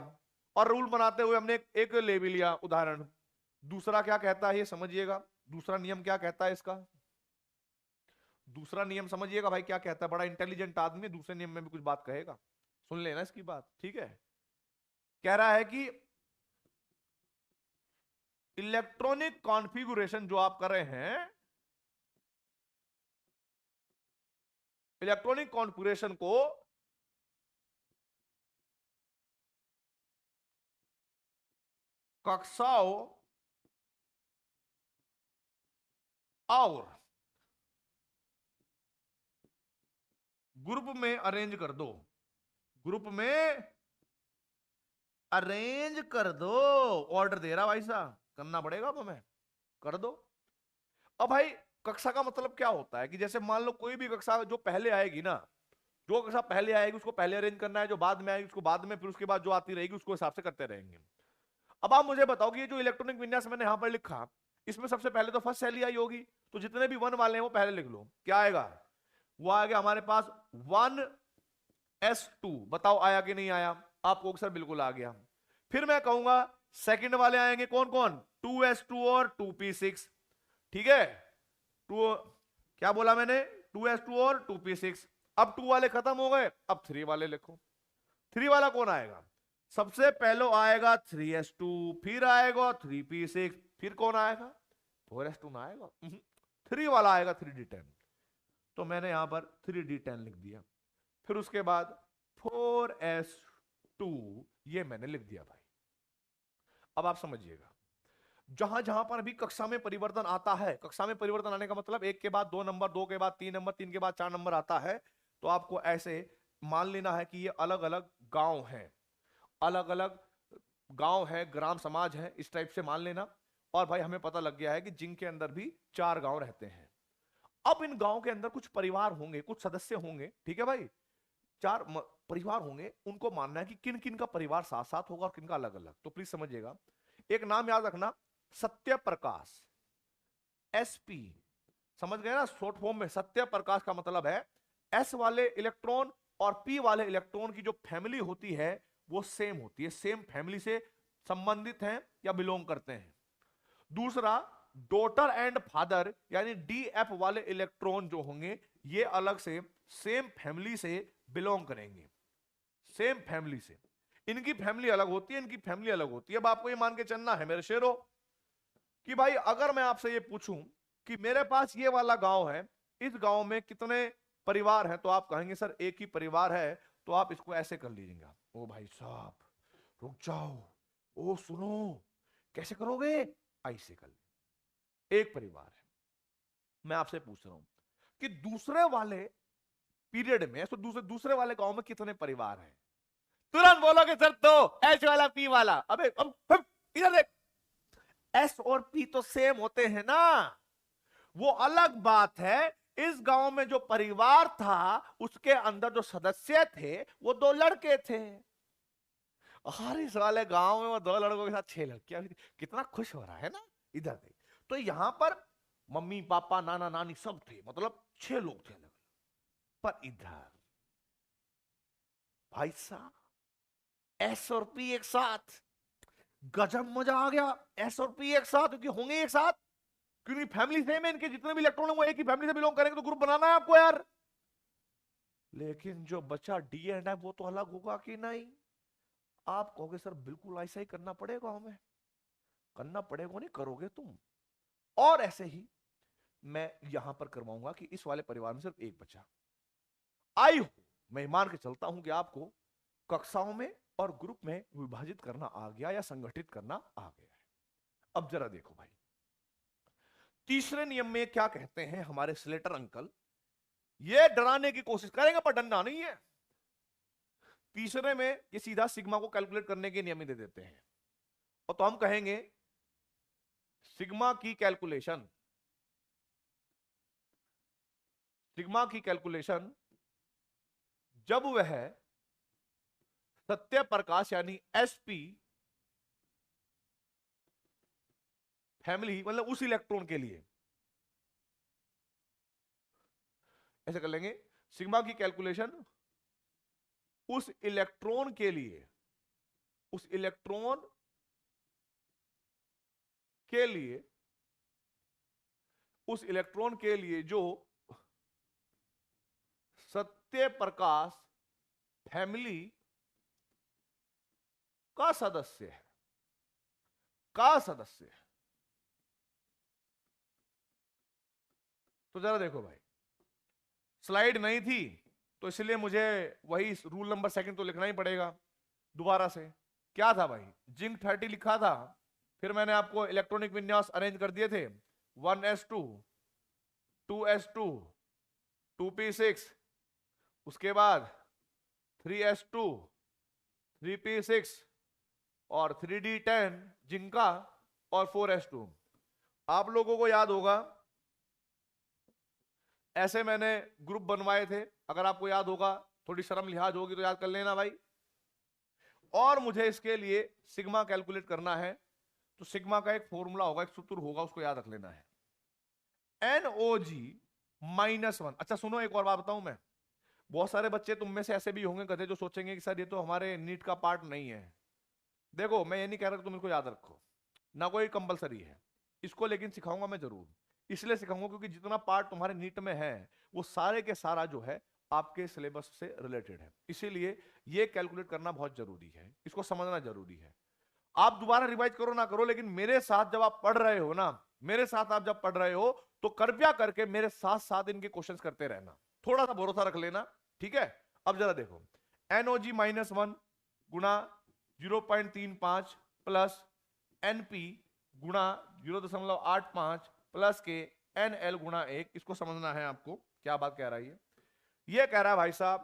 और रूल बनाते हुए हमने एक ले भी लिया उदाहरण। दूसरा क्या कहता है ये समझिएगा, दूसरा नियम क्या कहता है इसका, दूसरा नियम समझिएगा भाई क्या कहता है। बड़ा इंटेलिजेंट आदमी दूसरे नियम में भी कुछ बात कहेगा, सुन लेना इसकी बात, ठीक है? कह रहा है कि इलेक्ट्रॉनिक कॉन्फ़िगरेशन जो आप कर रहे हैं, इलेक्ट्रॉनिक कॉन्फ़िगरेशन को कक्षाओं और ग्रुप में अरेंज कर दो, ग्रुप में अरेंज कर दो। ऑर्डर दे रहा भाई साहब, करना पड़ेगा अब हमें, कर दो। अब भाई कक्षा का मतलब क्या होता है कि जैसे मान लो कोई भी कक्षा जो पहले आएगी ना, जो कक्षा पहले आएगी उसको पहले अरेंज करना है, जो बाद में आएगी उसको बाद में, फिर उसके बाद जो आती रहेगी उसको हिसाब से करते रहेंगे। अब आप मुझे बताओ कि ये जो इलेक्ट्रॉनिक विन्यास मैंने यहां पर लिखा, इसमें सबसे पहले तो फर्स्ट शैली आई होगी, तो जितने भी 1 वाले हैं वो पहले लिख लो। क्या आएगा? वो आएगा हमारे पास 1s2। बताओ आया कि नहीं आया? आपको सर बिल्कुल आ गया। फिर मैं कहूंगा सेकंड वाले आएंगे कौन कौन? 2s2 और 2p6। ठीक है, टू, क्या बोला मैंने? 2s2 और 2p6। अब 2 वाले खत्म हो गए, अब 3 वाले लिखो। 3 वाला कौन आएगा? सबसे पहले आएगा 3s2, फिर आएगा 3p6, फिर कौन आएगा? 4s2 ना आएगा। 3 वाला आएगा 3d10। तो मैंने यहां पर 3d10 लिख दिया। फिर उसके बाद 4s2 ये मैंने लिख दिया भाई। अब आप समझिएगा, जहां जहां पर अभी कक्षा में परिवर्तन आता है, कक्षा में परिवर्तन आने का मतलब 1 के बाद 2 नंबर, 2 के बाद 3 नंबर, 3 के बाद 4 नंबर आता है, तो आपको ऐसे मान लेना है कि ये अलग अलग गांव हैं, अलग अलग गांव है, ग्राम समाज है, इस टाइप से मान लेना। और भाई हमें पता लग गया है कि जिनके अंदर भी 4 गांव रहते हैं। अब इन गांव के अंदर कुछ परिवार होंगे, कुछ सदस्य होंगे, ठीक है भाई, 4 परिवार होंगे। उनको मानना है कि किन किन का परिवार साथ साथ होगा और किन का अलग अलग। तो प्लीज समझिएगा, एक नाम याद रखना, सत्य प्रकाश, एसपी। समझ गए ना? शॉर्ट फॉर्म में सत्य प्रकाश का मतलब है एस वाले इलेक्ट्रॉन और पी वाले इलेक्ट्रॉन की जो फैमिली होती है वो सेम होती है, सेम फैमिली से संबंधित हैं या बिलोंग करते हैं। दूसरा, डॉटर एंड फादर यानी डीएफ वाले इलेक्ट्रॉन जो होंगे ये अलग से सेम फैमिली से बिलोंग करेंगे, सेम फैमिली से। इनकी फैमिली अलग होती है, इनकी फैमिली अलग होती है। अब आपको ये मान के चलना है मेरे शेरों कि भाई अगर मैं आपसे ये पूछूं कि मेरे पास ये वाला गांव है, इस गांव में कितने परिवार हैं, तो आप कहेंगे सर एक ही परिवार है। तो आप इसको ऐसे कर लीजिएगा, ओ भाई साहब रुक जाओ, ओ सुनो, कैसे करोगे? ऐसे कर ले, एक परिवार है। मैं आपसे पूछ रहा हूं कि दूसरे वाले पीरियड में, तो दूसरे वाले गांव में कितने परिवार हैं? तुरंत बोलोगे सर तो एच वाला पी वाला। अबे अब इधर देख, एस और पी तो सेम होते हैं ना, वो अलग बात है। इस गांव में जो परिवार था उसके अंदर जो सदस्य थे वो 2 लड़के थे। हर इस वाले गांव में वो 2 लड़कों के साथ 6 लड़कियां भी थी। कितना खुश हो रहा है ना? इधर देख, तो यहां पर मम्मी पापा नाना नानी सब थे, मतलब 6 लोग थे अलग। पर इधर भाई साहब एस और पी एक साथ, गजब मजा आ गया। एस और पी एक साथ, क्योंकि होंगे एक साथ, क्योंकि फैमिली सेम है, इनके जितने भी इलेक्ट्रॉन है वो एक ही फैमिली से बिलोंग करेंगे, तो ग्रुप बनाना है आपको यार। लेकिन जो बचा डी एंड एफ वो तो अलग होगा कि नहीं? आप कहोगे सर बिल्कुल ऐसा ही करना पड़ेगा, हमें करना पड़ेगा, नहीं करोगे तुम। और ऐसे ही मैं यहां पर करवाऊंगा कि इस वाले परिवार में सिर्फ एक बचा। आई हूं, मैं मान के चलता हूं कि आपको कक्षाओं में और ग्रुप में विभाजित करना आ गया या संगठित करना आ गया है। अब जरा देखो भाई, तीसरे नियम में क्या कहते हैं हमारे स्लेटर अंकल? ये डराने की कोशिश करेंगे पर डरना नहीं है। तीसरे में ये सीधा सिग्मा को कैलकुलेट करने के नियम ही दे देते हैं, और तो हम कहेंगे सिग्मा की कैलकुलेशन, सिग्मा की कैलकुलेशन जब वह सत्य प्रकाश यानी एसपी फैमिली, मतलब उस इलेक्ट्रॉन के लिए, ऐसे कर लेंगे, सिग्मा की कैलकुलेशन उस इलेक्ट्रॉन के लिए, उस इलेक्ट्रॉन के लिए, उस इलेक्ट्रॉन के लिए जो सत्य प्रकाश फैमिली का सदस्य है, का सदस्य है। तो जरा देखो भाई, स्लाइड नहीं थी तो इसलिए मुझे वही रूल नंबर 2 तो लिखना ही पड़ेगा दोबारा से। क्या था भाई? जिंक 30 लिखा था, फिर मैंने आपको इलेक्ट्रॉनिक विन्यास अरेंज कर दिए थे, 1s2, 2s2, 2p6, उसके बाद 3s2, 3p6 और 3d10 जिंका, और 4s2। आप लोगों को याद होगा ऐसे मैंने ग्रुप बनवाए थे, अगर आपको याद होगा थोड़ी शर्म लिहाज होगी तो याद कर लेना भाई। और मुझे इसके लिए सिग्मा कैलकुलेट करना है, तो सिग्मा का एक फॉर्मूला होगा, एक सूत्र होगा, उसको याद रख लेना है, NOG -1। अच्छा सुनो, एक और बात बताऊं मैं, बहुत सारे बच्चे तुम में से ऐसे भी होंगे गधे जो सोचेंगे कि सर ये तो हमारे नीट का पार्ट नहीं है। देखो मैं ये नहीं कह रहा कि तुम इसको याद रखो, ना कोई कंपलसरी है इसको, लेकिन सिखाऊंगा मैं जरूर। इसलिए सिखाऊंगा क्योंकि जितना पार्ट तुम्हारे नीट में है वो सारे के सारा जो है आपके सिलेबस से रिलेटेड है, इसीलिए ये कैलकुलेट करना बहुत जरूरी है, इसको समझना जरूरी है। आप दोबारा रिवाइज करो ना करो, लेकिन मेरे साथ जब आप पढ़ रहे हो ना, मेरे साथ आप जब पढ़ रहे हो तो कृपया करके मेरे साथ साथ इनके क्वेश्चंस करते रहना, थोड़ा सा भरोसा रख लेना, ठीक है। अब जरा देखो, NOG -1 गुणा 0.35 प्लस NP गुणा 0.85 प्लस के NL गुणा 1, इसको समझना है आपको क्या बात कह रहा है ये कह रहा है भाई साहब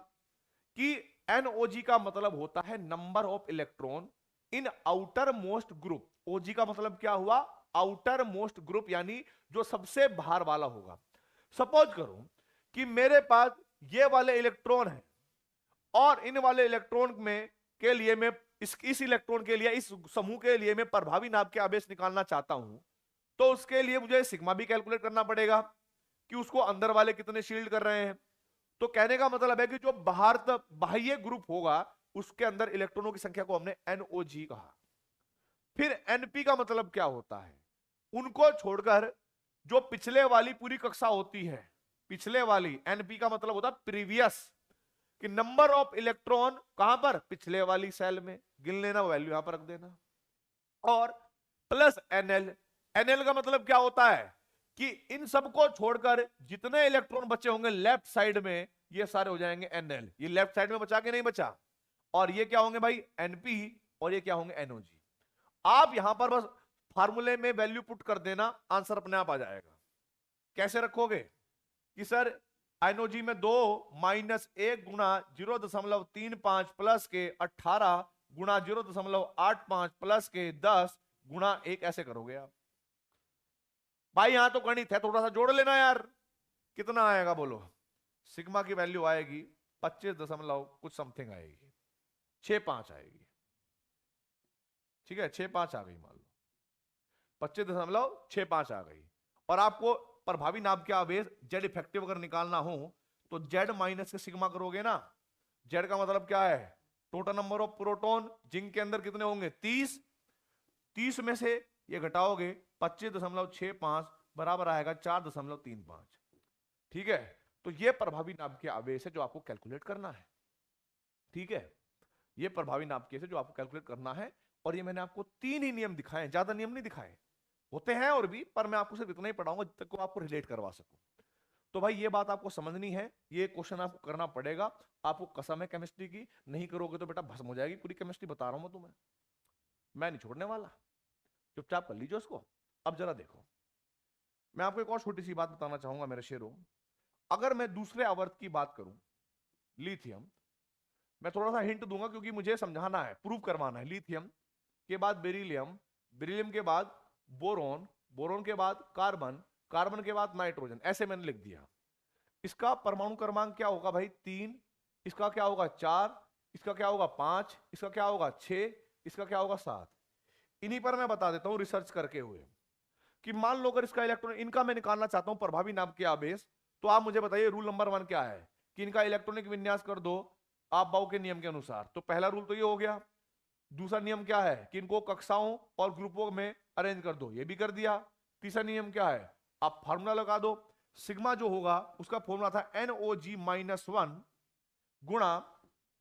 कि NOG का मतलब होता है number of electron in outer most group. OG का मतलब क्या हुआ, आउटर मोस्ट ग्रुप, यानी जो सबसे बाहर वाला होगा। सपोज करो कि मेरे पास ये वाले इलेक्ट्रॉन है और इन वाले इलेक्ट्रॉन में के लिए मैं इस इलेक्ट्रॉन के लिए, इस समूह के लिए मैं प्रभावी नाभ के आवेश निकालना चाहता हूं, तो उसके लिए मुझे सिग्मा भी कैलकुलेट करना पड़ेगा कि उसको अंदर वाले कितने शील्ड कर रहे हैं। तो कहने का मतलब है कि जो बाहर तक बाह्य ग्रुप होगा उसके अंदर इलेक्ट्रॉनों की संख्या को हमने NOG कहा। फिर NP का मतलब क्या होता है, उनको छोड़कर जो पिछले वाली पूरी कक्षा होती है, पिछले वाली, NP का मतलब होता है प्रीवियस, कि नंबर ऑफ इलेक्ट्रॉन कहां पर, पिछले वाली सेल में, गिन लेना, वैल्यू यहां पर रख देना। और प्लस NL का मतलब क्या होता है कि इन सबको छोड़कर जितने इलेक्ट्रॉन बचे होंगे लेफ्ट साइड में, ये सारे हो जाएंगे NL। ये लेफ्ट साइड में बचा के नहीं बचा, और ये क्या होंगे भाई NP, और ये क्या होंगे NOG। आप यहां पर बस फार्मूले में वैल्यू पुट कर देना, आंसर अपने आप आ जाएगा। कैसे रखोगे कि सर NOG में 2 -1 गुणा 0.35 प्लस के 18 गुणा 0.85 प्लस के 10 गुणा 1, ऐसे करोगे आप। भाई यहां तो गणित है, थोड़ा सा जोड़ लेना यार। कितना आएगा बोलो, सिग्मा की वैल्यू आएगी 25 कुछ समथिंग आएगी, 65 आएगी, ठीक है, 65 आ गई, मान लो 25.65 आ गई। और आपको प्रभावी नाभ के आवेश जेड इफेक्टिव अगर निकालना हो तो जेड माइनस के सिग्मा करोगे ना। जेड का मतलब क्या है, टोटल नंबर ऑफ प्रोटॉन, जिनके अंदर कितने होंगे 30, 30 में से ये घटाओगे 25.65 बराबर आएगा 4.35, ठीक है। तो ये प्रभावी नाभ के आवेश है जो आपको कैलकुलेट करना है, ठीक है। ये प्रभावी नाभ के है जो आपको कैलकुलेट करना है, और ये मैंने आपको 3 ही नियम दिखाए, ज्यादा नियम नहीं दिखाए, होते हैं और भी, पर मैं आपको सिर्फ इतना ही पढ़ाऊंगा जितने को आपको रिलेट करवा सकूं। तो भाई ये बात आपको समझनी है, ये क्वेश्चन आपको करना पड़ेगा, आपको कसम है केमिस्ट्री की, नहीं करोगे तो बेटा भस्म हो जाएगी पूरी केमिस्ट्री, बता रहा हूं मैं तुम्हें, मैं नहीं छोड़ने वाला, चुपचाप कर लीजिए उसको। अब जरा देखो, मैं आपको एक और छोटी सी बात बताना चाहूंगा मेरे शेरों। अगर मैं दूसरे आवर्त की बात करूं, लिथियम, मैं थोड़ा सा हिंट दूंगा क्योंकि मुझे समझाना है, प्रूव करवाना है। लिथियम के बाद बेरिलियम, बेरिलियम के बाद बोरोन, बोरोन के बाद कार्बन, कार्बन के बाद नाइट्रोजन, ऐसे मैंने लिख दिया। इसका परमाणु क्रमांक क्या होगा भाई 3, इसका क्या होगा 4, इसका क्या होगा 5, इसका क्या होगा 6, इसका क्या होगा 7। इन्हीं पर मैं बता देता हूं रिसर्च करके हुए कि मान लो अगर इसका इलेक्ट्रॉन, इनका मैं निकालना चाहता हूं प्रभावी नाभ के आवेश, तो आप मुझे बताइए रूल नंबर 1 क्या है कि इनका इलेक्ट्रॉनिक विन्यास कर दो आप बाउ के नियम के अनुसार। तो पहला रूल तो ये हो गया। दूसरा नियम क्या है कि इनको कक्षाओं और ग्रुपों में अरेंज कर दो, ये भी कर दिया। तीसरा नियम क्या है, आप फार्मूला लगा दो, सिग्मा जो होगा उसका फॉर्मूला था NOG -1 गुणा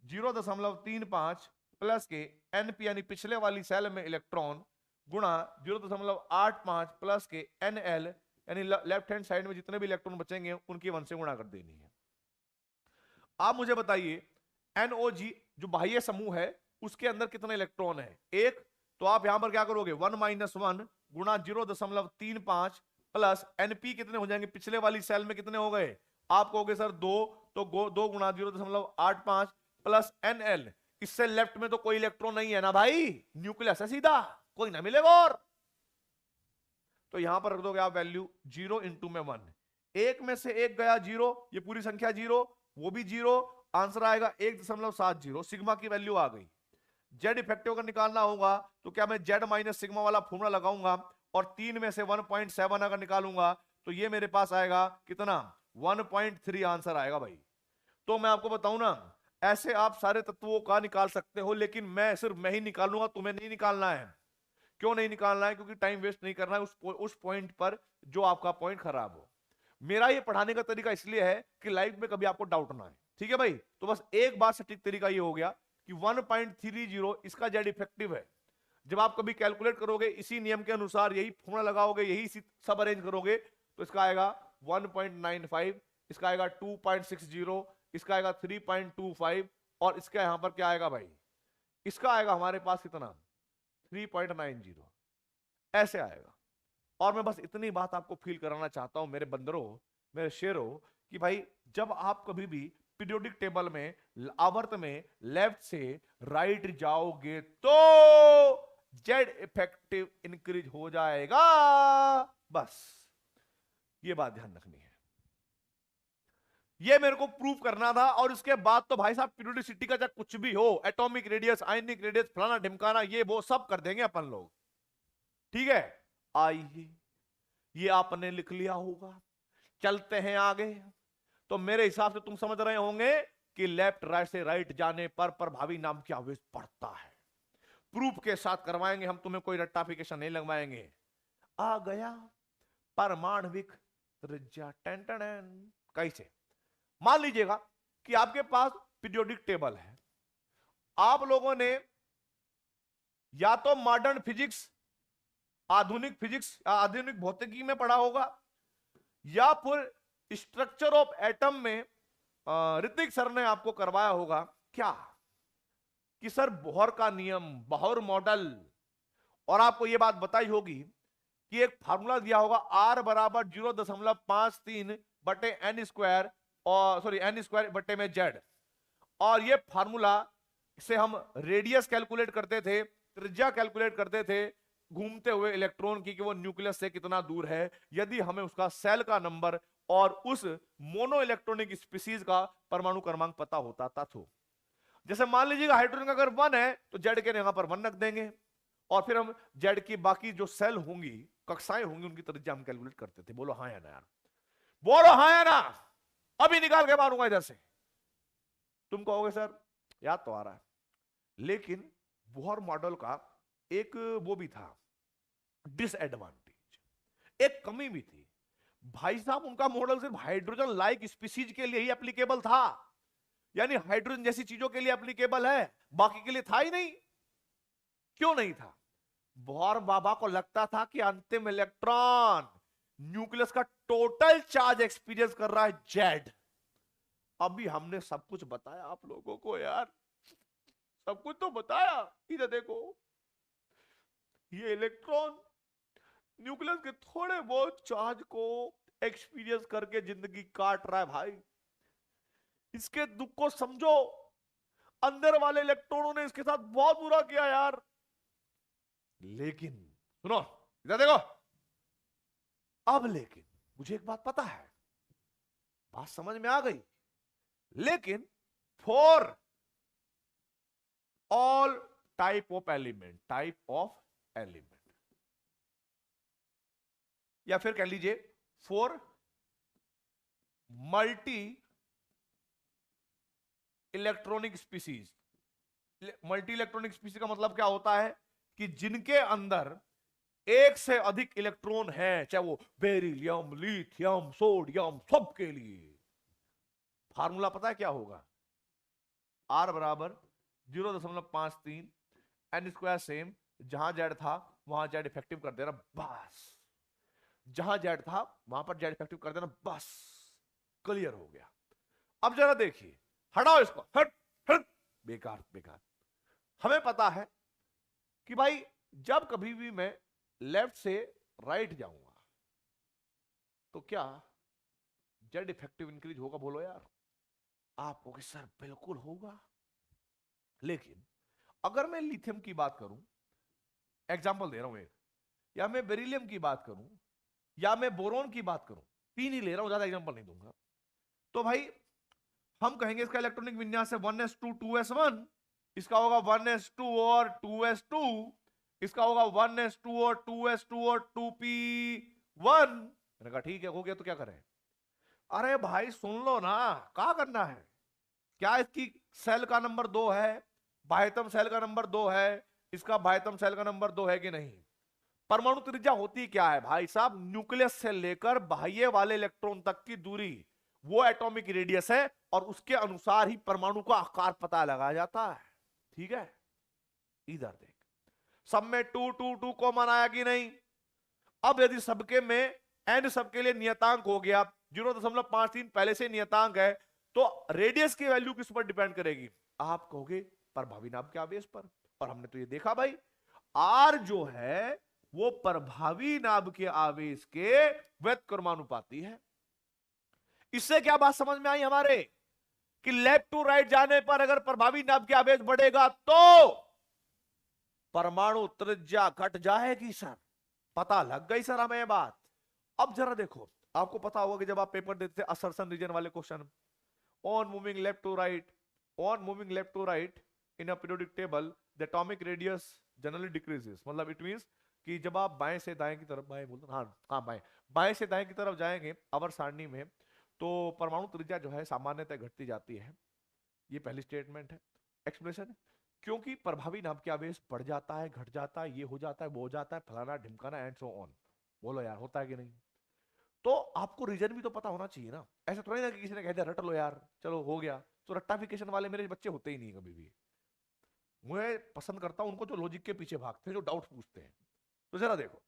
0.35 प्लस के NP यानी पिछले वाली सेल में इलेक्ट्रॉन गुणा 0.85 प्लस के NL यानी लेफ्ट हैंड साइड में जितने भी इलेक्ट्रॉन बचेंगे उनकी 1 से गुणा कर देनी है। आप मुझे बताइए NOG जो बाह्य समूह है उसके अंदर कितने इलेक्ट्रॉन है, 1, तो आप यहां पर क्या करोगे 1 - 1 गुणा 0.35 प्लस NP कितने हो जाएंगे, पिछले वाली सेल में कितने हो गए, आप कहोगे सर 2, तो 2 गुणा 0.85 प्लस NL, इससे लेफ्ट में तो कोई इलेक्ट्रॉन नहीं है ना भाई, न्यूक्लियस है सीधा, कोई ना मिलेगा। और तो यहां पर रख दोगे आप वैल्यू 0 × में 1, 1 में से 1 गया 0, ये पूरी संख्या 0, वो भी 0, आंसर आएगा 1.70, सिग्मा की वैल्यू आ गई। जेड इफेक्टिव अगर निकालना होगा तो क्या मैं जेड माइनस सिग्मा वाला फॉर्मूला लगाऊंगा और 3 में से 1.7 अगर निकालूंगा तो ये मेरे पास आएगा कितना, 1.3 आंसर आएगा भाई। तो मैं आपको बताऊं ना, ऐसे आप सारे तत्वों का निकाल सकते हो, लेकिन मैं सिर्फ मैं ही निकालूंगा, तुम्हें नहीं निकालना है। क्यों नहीं निकालना है? क्योंकि टाइम वेस्ट नहीं करना है उस पॉइंट पर जो आपका पॉइंट खराब हो। मेरा ये पढ़ाने का तरीका इसलिए है कि लाइफ में कभी आपको डाउट ना आए, ठीक है भाई। तो बस एक बात सटीक तरीका ये हो गया कि 1.30 इसका जेड इफेक्टिव है। जब आप कभी कैलकुलेट करोगे इसी नियम के अनुसार, यही फॉर्मूला लगाओगे, यही सब अरेंज करोगे, तो इसका आएगा 1.95, इसका आएगा 2.60, इसका आएगा 3.25 और इसका यहां पर क्या आएगा भाई, इसका आएगा हमारे पास कितना, 3.90 ऐसे आएगा। और मैं बस इतनी बात आपको फील कराना चाहता हूं मेरे बंदरों, मेरे शेरों, कि भाई जब आप कभी भी पीरियोडिक टेबल में आवर्त में लेफ्ट से राइट जाओगे तो जेड इफेक्टिव इंक्रीज हो जाएगा। बस ये बात ध्यान रखनी है, ये मेरे को प्रूव करना था। और इसके बाद तो भाई साहब पीरियोडिसिटी का चाहे कुछ भी हो, एटॉमिक रेडियस, आयनिक रेडियस, फलाना ढिमकाना, ये वो सब कर देंगे अपन लोग, ठीक है। आइए, ये आपने लिख लिया होगा, चलते हैं आगे। तो मेरे हिसाब से तुम समझ रहे होंगे कि लेफ्ट राइट से राइट जाने पर प्रभावी नाम की आवेश पड़ता है। प्रूफ के साथ करवाएंगे हम, तुम्हें कोई रट्टाफिकेशन नहीं लगवाएंगे। आ गया परमाणविक त्रिज्या, कैसे? मान लीजिएगा कि आपके पास पीरियोडिक टेबल है, आप लोगों ने या तो मॉडर्न फिजिक्स, आधुनिक फिजिक्स, आधुनिक भौतिकी में पढ़ा होगा, या फिर स्ट्रक्चर ऑफ एटम में ऋतिक सर ने आपको करवाया होगा क्या, कि सर बोहर का नियम, बोहर मॉडल, और आपको यह बात बताई होगी कि एक फार्मूला दिया होगा R बराबर 0.53 बटे एन स्क्वायर, और सॉरी एन स्क्वायर बटे में जेड, और ये फार्मूला से हम रेडियस कैलकुलेट करते थे, त्रिज्या कैलकुलेट करते थे घूमते हुए इलेक्ट्रॉन की, कि वो न्यूक्लियस से कितना दूर है। यदि हमें उसका सेल का नंबर और उस मोनो इलेक्ट्रॉनिक स्पीसीज का परमाणु क्रमांक पता होता था, तो जैसे मान लीजिएगा हाइड्रोजन का अगर 1 है तो जेड के यहां पर 1 रख देंगे, और फिर हम जेड की बाकी जो सेल होंगी, कक्षाएं होंगी, उनकी त्रिज्या हम कैलकुलेट करते थे। बोलो हाँ या ना यार, बोलो हाँ या ना, अभी निकाल के मारूंगा इधर से। तुम कहोगे सर याद तो आ रहा है, लेकिन बोहर मॉडल का एक वो भी था डिसएडवांटेज, एक कमी भी थी भाई साहब। उनका मॉडल सिर्फ हाइड्रोजन लाइक स्पीसीज के लिए ही एप्लीकेबल था, यानी हाइड्रोजन जैसी चीजों के लिए एप्लीकेबल है, बाकी के लिए था ही नहीं। क्यों नहीं था? बोहर बाबा को लगता था कि अंतिम इलेक्ट्रॉन न्यूक्लियस का टोटल चार्ज एक्सपीरियंस कर रहा है जेड। अभी हमने सब कुछ बताया आप लोगों को यार, सब कुछ तो बताया। इधर देखो, ये इलेक्ट्रॉन न्यूक्लियस के थोड़े बहुत चार्ज को एक्सपीरियंस करके जिंदगी काट रहा है भाई। इसके दुख को समझो, अंदर वाले इलेक्ट्रॉनों ने इसके साथ बहुत बुरा किया यार। लेकिन सुनो, इधर देखो, अब लेकिन मुझे एक बात पता है, बात समझ में आ गई, लेकिन for all type of element, या फिर कह लीजिए for multi electronic species. Multi electronic species का मतलब क्या होता है, कि जिनके अंदर एक से अधिक इलेक्ट्रॉन है, चाहे वो बेरिलियम, लिथियम, सोडियम, सब के लिए फार्मूला पता है क्या होगा, R बराबर 0.53 एन स्क्वायर सेम, जहां जेड था वहां जेड इफेक्टिव कर देना, बस जहां जेड था वहां पर जेड इफेक्टिव कर देना, बस क्लियर हो गया। अब जरा देखिए, हटाओ इसको, हट हट, बेकार बेकार। हमें पता है कि भाई जब कभी भी मैं लेफ्ट से राइट जाऊंगा तो क्या जेड इफेक्टिव इंक्रीज होगा? बोलो यार। आप कहोगे सर बिल्कुल होगा, लेकिन अगर मैं लिथियम की बात करूं, एग्जांपल दे रहा हूं एक, या मैं बेरिलियम की बात करूं, या मैं बोरोन की बात करूं, तीन ही ले रहा हूं, ज्यादा एग्जांपल नहीं दूंगा, तो भाई हम कहेंगे इसका इलेक्ट्रॉनिक विन्यास है 1s2 2s1, इसका होगा 1s2 और 2s2, इसका होगा 1s2 और 2s2 और 2p1। मैंने कहा ठीक है, हो गया तो क्या करें? अरे भाई सुन लो ना, क्या करना है? क्या इसकी सेल का नंबर 2 है, बाह्यतम सेल का नंबर 2 है, इसका बाह्यतम सेल का नंबर 2 है कि नहीं? परमाणु त्रिज्या होती क्या है भाई साहब? न्यूक्लियस से लेकर बाह्य वाले इलेक्ट्रॉन तक की दूरी, वो एटॉमिक रेडियस है, और उसके अनुसार ही परमाणु का आकार पता लगाया जाता है। ठीक है, इधर देख, सब में 2 2 2 कॉमन आया कि नहीं? अब यदि सबके में एन सबके लिए नियतांक हो गया, 0.53 पहले से नियतांक है, तो रेडियस की वैल्यू किस पर डिपेंड करेगी? आप कहोगे प्रभावी नाभ के आवेश पर, और हमने तो ये देखा भाई, आर जो है वो प्रभावी नाभ के आवेश के व्युत्क्रमानुपाती है। इससे क्या बात समझ में आई हमारे, कि लेफ्ट टू राइट जाने पर अगर प्रभावी नाभ के आवेश बढ़ेगा तो परमाणु त्रिज्या घट जाएगी सर। पता लग गई सर हमें बात। अब जरा देखो, आपको पता होगा कि जब आप पेपर देते थे असर्शन रीजन वाले question, on moving left to right, on moving left to right in a periodic table the atomic radius generally decreases, मतलब इट मींस कि जब आप बाएं से दाएं की तरफ, बाएं बोलते हाँ हाँ बाएं से दाएं की तरफ जाएंगे आवर सारणी में, तो परमाणु त्रिज्या जो है सामान्यतः घटती जाती है। ये पहली स्टेटमेंट है, एक्सप्लेनेशन है। क्योंकि प्रभावी नाभ के आवेश बढ़ जाता है, घट जाता है, ये हो जाता है, वो हो जाता है, फलाना ढिमकाना एंड सो ऑन। बोलो यार, होता है कि नहीं? तो आपको रीजन भी तो पता होना चाहिए ना। ऐसा थोड़ी ना कि किसी ने कह दिया रट लो यार, चलो हो गया। तो रट्टाफिकेशन वाले मेरे बच्चे होते ही नहीं कभी भी। मैं पसंद करता हूं उनको जो लॉजिक के पीछे भागते हैं, जो डाउट पूछते हैं। तो जरा देखो,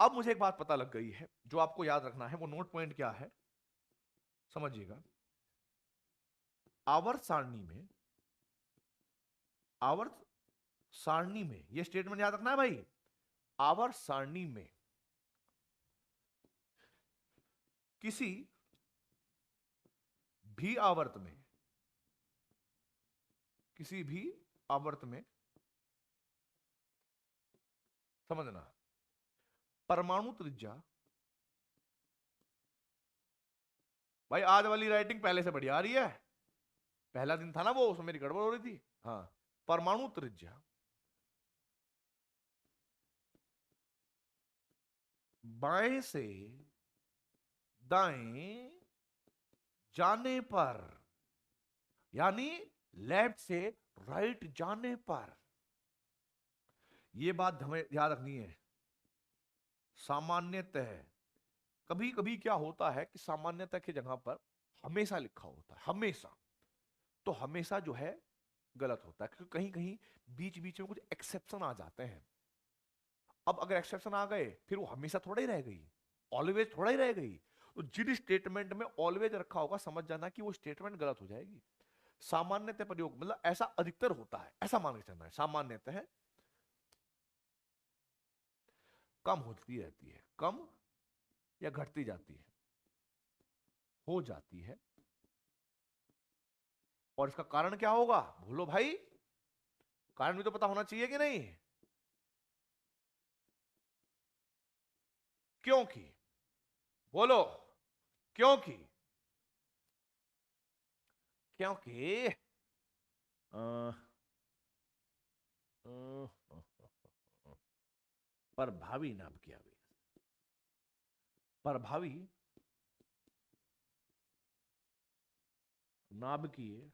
अब मुझे एक बात पता लग गई है, जो आपको याद रखना है। वो नोट पॉइंट क्या है समझिएगा। आवर्त सारणी में ये स्टेटमेंट याद रखना है भाई। आवर्त सारणी में किसी भी आवर्त में, किसी भी आवर्त में समझना, परमाणु त्रिज्या, भाई आज वाली राइटिंग पहले से बढ़िया आ रही है। पहला दिन था ना वो, उसमें मेरी गड़बड़ हो रही थी। हाँ, परमाणु त्रिज्या बाएं से दाएं जाने पर, यानी लेफ्ट से राइट जाने पर, यह बात हमें याद रखनी है। सामान्यतः कभी कभी क्या होता है कि सामान्यतः की जगह पर हमेशा लिखा होता है, हमेशा, तो हमेशा जो है गलत होता है, क्योंकि कहीं कहीं बीच बीच में कुछ एक्सेप्शन आ जाते हैं। अब अगर एक्सेप्शन आ गए फिर वो हमेशा थोड़ा ही रह गई, ऑलवेज थोड़ा ही रह गई। तो जिन स्टेटमेंट में ऑलवेज रखा होगा समझ जाना कि वो स्टेटमेंट गलत हो जाएगी। सामान्यतः प्रयोग मतलब ऐसा अधिकतर होता है, ऐसा मान के चलना है। सामान्यतः कम होती रहती है, कम या घटती जाती है, हो जाती है। और इसका कारण क्या होगा? बोलो भाई, कारण भी तो पता होना चाहिए कि नहीं? क्योंकि, बोलो, क्योंकि क्योंकि प्रभावी नाभ की आवेश, प्रभावी नाभिकीय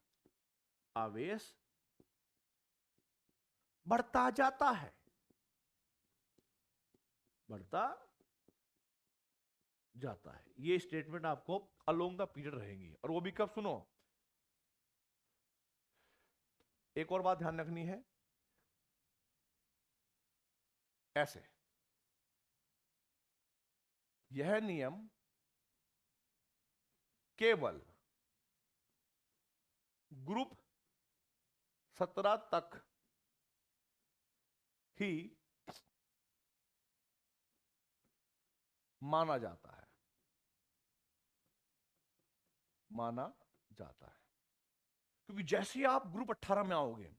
आवेश बढ़ता जाता है, बढ़ता जाता है। ये स्टेटमेंट आपको अलोंग द पीरियड रहेंगी, और वो भी कब? सुनो, एक और बात ध्यान रखनी है। ऐसे यह नियम केवल ग्रुप 17 तक ही माना जाता है, माना जाता है। क्योंकि जैसे ही आप ग्रुप 18 में आओगे,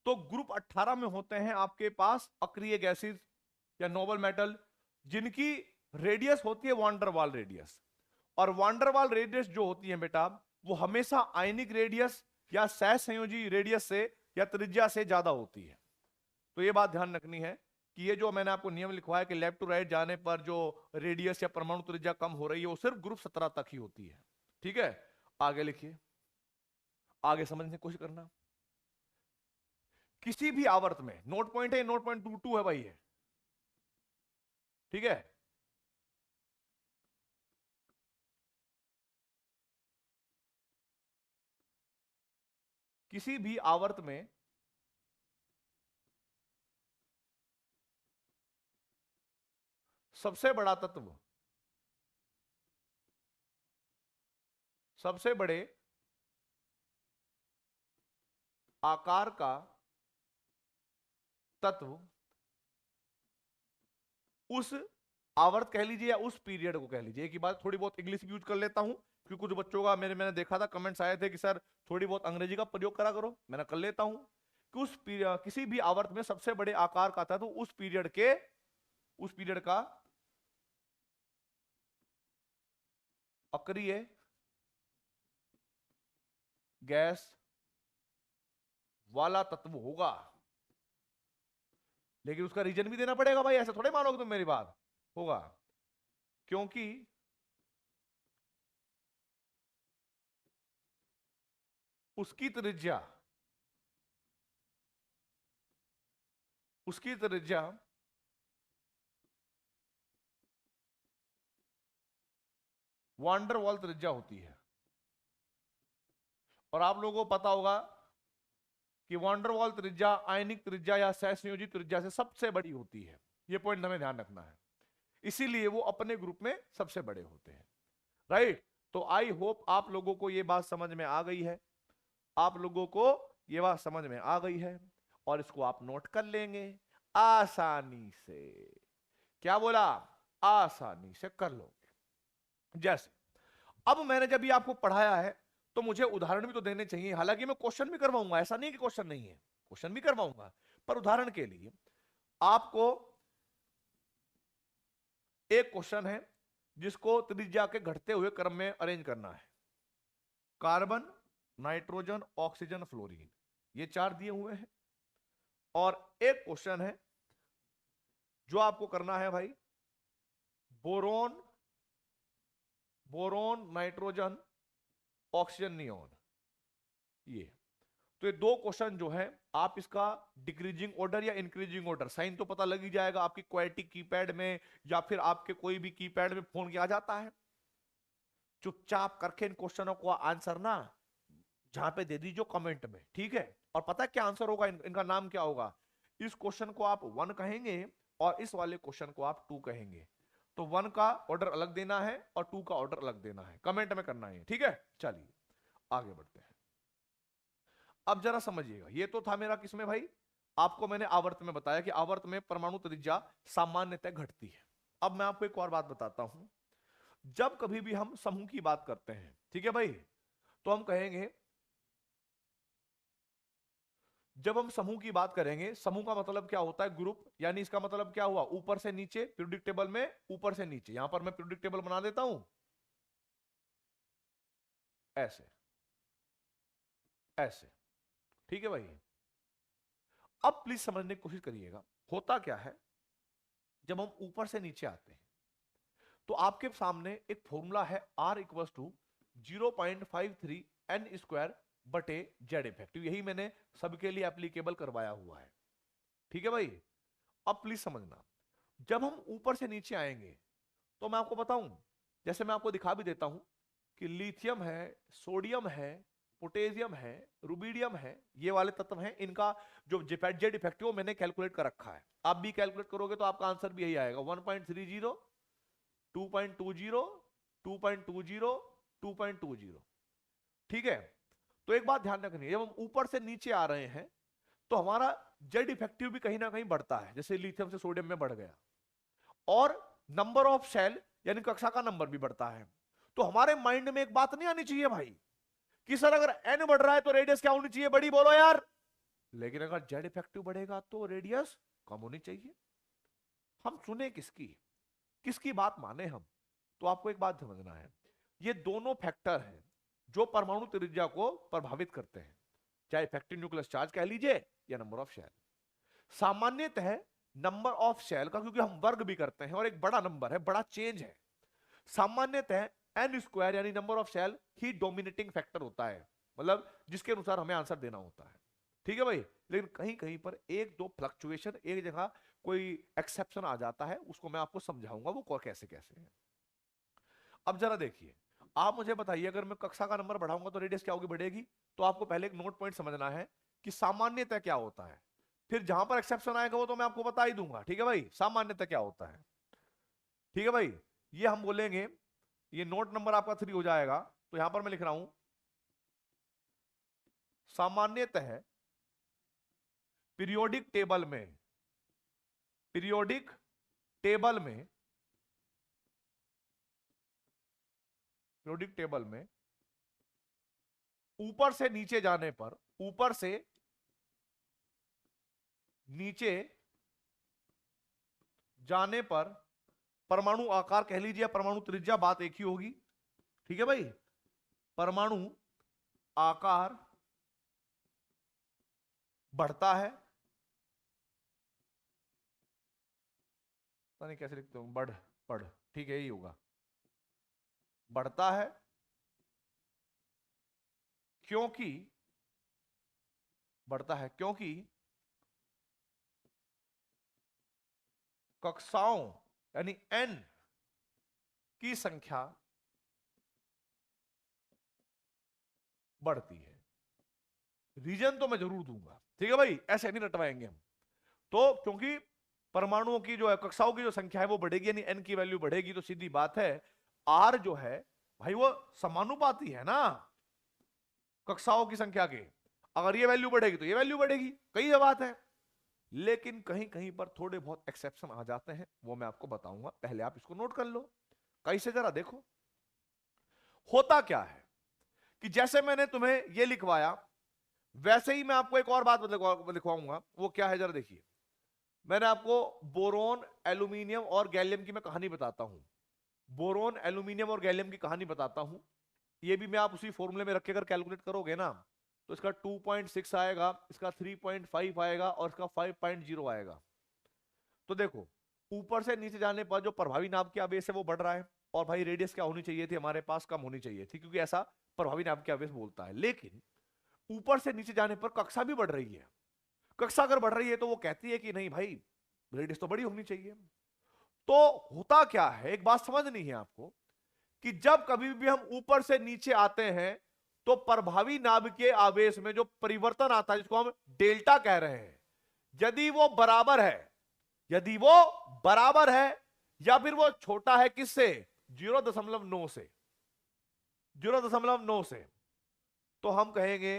तो ग्रुप 18 में होते हैं आपके पास अक्रिय गैसेस या नोबल मेटल, जिनकी रेडियस होती है वांडरवाल रेडियस। और वांडरवाल रेडियस जो होती है बेटा, वो हमेशा आयनिक रेडियस या सहसंयोजी रेडियस से या त्रिज्या से ज्यादा होती है। तो ये बात ध्यान रखनी है कि ये जो मैंने आपको नियम लिखवाया कि लेफ्ट टू राइट जाने पर जो रेडियस या परमाणु त्रिज्या कम हो रही है वो सिर्फ ग्रुप 17 तक ही होती है। ठीक है, आगे लिखिए, आगे समझने की कोशिश करना। किसी भी आवर्त में नोट पॉइंट है, नोट पॉइंट 22 है भाई है, ठीक है। किसी भी आवर्त में सबसे बड़ा तत्व, सबसे बड़े आकार का तत्व उस आवर्त कह लीजिए या उस पीरियड को कह लीजिए। एक ही बात, थोड़ी बहुत इंग्लिश यूज कर लेता हूं क्योंकि कुछ बच्चों का मैंने देखा था कमेंट्स आए थे कि सर थोड़ी बहुत अंग्रेजी का प्रयोग करा करो, मैंने कर लेता हूं कि किसी भी आवर्त में सबसे बड़े आकार का था तो उस पीरियड का अक्रिय गैस वाला तत्व होगा। लेकिन उसका रीजन भी देना पड़ेगा भाई, ऐसे थोड़े मानोगे तुम मेरी बात। होगा क्योंकि उसकी त्रिज्या वांडर वॉल त्रिज्या होती है। और आप लोगों को पता होगा कि वांडर वॉल त्रिज्या आयनिक त्रिज्या या सहसंयोजी त्रिज्या से सबसे बड़ी होती है। यह पॉइंट हमें ध्यान रखना है, इसीलिए वो अपने ग्रुप में सबसे बड़े होते हैं। राइट, तो आई होप आप लोगों को यह बात समझ में आ गई है, आप लोगों को यह बात समझ में आ गई है और इसको आप नोट कर लेंगे आसानी से। क्या बोला? आसानी से कर लोगे। जैसे अब मैंने जब ये आपको पढ़ाया है तो मुझे उदाहरण भी तो देने चाहिए। हालांकि मैं क्वेश्चन भी करवाऊंगा, ऐसा नहीं कि क्वेश्चन नहीं है, क्वेश्चन भी करवाऊंगा, पर उदाहरण के लिए आपको एक क्वेश्चन है जिसको त्रिज्या के घटते हुए क्रम में अरेंज करना है। कार्बन, नाइट्रोजन, ऑक्सीजन, फ्लोरीन, ये 4 दिए हुए हैं। और एक क्वेश्चन है जो आपको करना है भाई, बोरोन, नाइट्रोजन, ऑक्सीजन, नियोन। ये तो ये 2 क्वेश्चन जो है आप इसका डिक्रीजिंग ऑर्डर या इंक्रीजिंग ऑर्डर, साइन तो पता लग ही जाएगा आपकी क्वालिटी कीपैड में या फिर आपके कोई भी कीपैड में फोन किया जाता है। चुपचाप करके इन क्वेश्चनों को आंसर ना जहां पे दे दीजिए कमेंट में, ठीक है। और पता क्या आंसर होगा, इनका नाम क्या होगा? इस क्वेश्चन को आप 1 कहेंगे और इस वाले क्वेश्चन को आप 2 कहेंगे। तो 1 का ऑर्डर अलग देना है और 2 का ऑर्डर अलग देना है, कमेंट में करना है, ठीक है। चलिए आगे बढ़ते हैं। अब जरा समझिएगा, ये तो था मेरा किसमें भाई, आपको मैंने आवर्त में बताया कि आवर्त में परमाणु त्रिज्या सामान्यतः घटती है। अब मैं आपको एक और बात बताता हूं, जब कभी भी हम समूह की बात करते हैं, ठीक है भाई, तो हम कहेंगे, जब हम समूह की बात करेंगे, समूह का मतलब क्या होता है? ग्रुप। यानी इसका मतलब क्या हुआ? ऊपर से नीचे पीरियोडिक टेबल में, ऊपर से नीचे। यहां पर मैं पीरियोडिक टेबल बना देता हूं ऐसे, ऐसे, ठीक है भाई। अब प्लीज समझने की कोशिश करिएगा, होता क्या है जब हम ऊपर से नीचे आते हैं तो आपके सामने एक फॉर्मूला है R equal to 0.53 n square बटे जेड इफेक्टिव। यही मैंने सबके लिए एप्लीकेबल करवाया हुआ है, ठीक है भाई। अब प्लीज समझना, जब हम ऊपर से नीचे आएंगे तो मैं आपको बताऊं, जैसे मैं आपको दिखा भी देता हूं कि लिथियम है, सोडियम है, पोटेशियम है, रुबिडियम है, ये वाले तत्व हैं। इनका जो जेड इफेक्टिव मैंने कैलकुलेट कर रखा है। आप भी कैलकुलेट करोगे तो आपका आंसर भी यही आएगा, 1.30, 2.20, 2.20, 2.20, ठीक है। तो एक बात ध्यान रखनी है, जब हम ऊपर से नीचे आ रहे हैं तो हमारा जेड इफेक्टिव भी कहीं ना कहीं बढ़ता है, जैसे लिथियम से सोडियम में बढ़ गया। और नंबर ऑफ सेल यानी कक्षा का नंबर भी बढ़ता है। तो हमारे माइंड में एक बात नहीं आनी चाहिए भाई कि सर अगर एन बढ़ रहा है तो रेडियस क्या होनी चाहिए? बड़ी, बोलो यार। लेकिन अगर जेड इफेक्टिव बढ़ेगा तो रेडियस कम होनी चाहिए। हम सुने किसकी बात माने हम? तो आपको एक बात समझना है, ये दोनों फैक्टर हैं जो परमाणु त्रिज्या को प्रभावित करते हैं, चाहे इफेक्टिव न्यूक्लियस चार्ज कह लीजिए या नंबर ऑफ शेल। सामान्यतः नंबर ऑफ शेल का, क्योंकि हम वर्ग भी करते हैं और एक बड़ा नंबर है, बड़ा चेंज है, सामान्यतः एन स्क्वायर यानी नंबर ऑफ शेल ही डोमिनेटिंग फैक्टर होता है, मतलब जिसके अनुसार हमें आंसर देना होता है। ठीक है भाई, लेकिन कहीं कहीं पर एक दो फ्लक्चुएशन, एक जगह कोई एक्सेप्शन आ जाता है, उसको मैं आपको समझाऊंगा वो कैसे कैसे है। अब जरा देखिए, आप मुझे बताइए, अगर मैं कक्षा का नंबर बढ़ाऊंगा तो रेडियस क्या होगी, बढ़ेगी। तो आपको पहले एक नोट पॉइंट समझना है कि सामान्यतः क्या होता है, फिर जहां पर एक्सेप्शन आएगा वो तो मैं आपको बता ही दूंगा। ठीक है भाई, सामान्यतः क्या होता है। ठीक है भाई, ये हम बोलेंगे, ये नोट नंबर आपका 3 हो जाएगा। तो यहां पर मैं लिख रहा हूं सामान्यतः पीरियोडिक टेबल में, पीरियोडिक टेबल में, पीरियोडिक टेबल में ऊपर से नीचे जाने पर, ऊपर से नीचे जाने पर परमाणु आकार कह लीजिए, परमाणु त्रिज्या, बात एक ही होगी। ठीक है भाई, परमाणु आकार बढ़ता है, पता नहीं कैसे लिखते हूं, बढ़ पढ़, ठीक है यही होगा, बढ़ता है क्योंकि, बढ़ता है क्योंकि कक्षाओं यानी n की संख्या बढ़ती है। रीजन तो मैं जरूर दूंगा, ठीक है भाई, ऐसे नहीं रटवाएंगे हम। तो क्योंकि परमाणुओं की जो है, कक्षाओं की जो संख्या है वो बढ़ेगी, यानी n की वैल्यू बढ़ेगी, तो सीधी बात है r जो है भाई वो समानुपाती है ना कक्षाओं की संख्या के। अगर ये वैल्यू बढ़ेगी तो ये वैल्यू बढ़ेगी, कई बात है। लेकिन कहीं कहीं पर थोड़े बहुत एक्सेप्शन आ जाते हैं, वो मैं आपको बताऊंगा, पहले आप इसको नोट कर लो। कैसे, जरा देखो होता क्या है कि जैसे मैंने तुम्हें ये लिखवाया वैसे ही मैं आपको एक और बात लिखवाऊंगा। वो क्या है, जरा देखिए, मैंने आपको बोरोन, एल्यूमिनियम और गैलियम की मैं कहानी बताता हूं, बोरोन, एल्यूमिनियम और गैलियम की कहानी बताता हूं। ये भी मैं आप उसी फॉर्मूले में रख के अगर कैलकुलेट करोगे ना, तो इसका 2.6 आएगा, इसका 3.5 आएगा और इसका 5.0 आएगा। तो देखो, ऊपर से नीचे जाने पर जो प्रभावी नाभ के आवेश है वो बढ़ रहा है, और भाई रेडियस क्या होनी चाहिए थी हमारे पास, कम होनी चाहिए थी, क्योंकि ऐसा प्रभावी नाभ के आवेश बोलता है। लेकिन ऊपर से नीचे जाने पर कक्षा भी बढ़ रही है, कक्षा अगर बढ़ रही है तो वो कहती है कि नहीं भाई रेडियस तो बड़ी होनी चाहिए। तो होता क्या है, एक बात समझनी है आपको, कि जब कभी भी हम ऊपर से नीचे आते हैं तो प्रभावी नाभ के आवेश में जो परिवर्तन आता है, जिसको हम डेल्टा कह रहे हैं, यदि वो बराबर है, यदि वो बराबर है या फिर वो छोटा है किससे, 0.9 से, 0.9 से, तो हम कहेंगे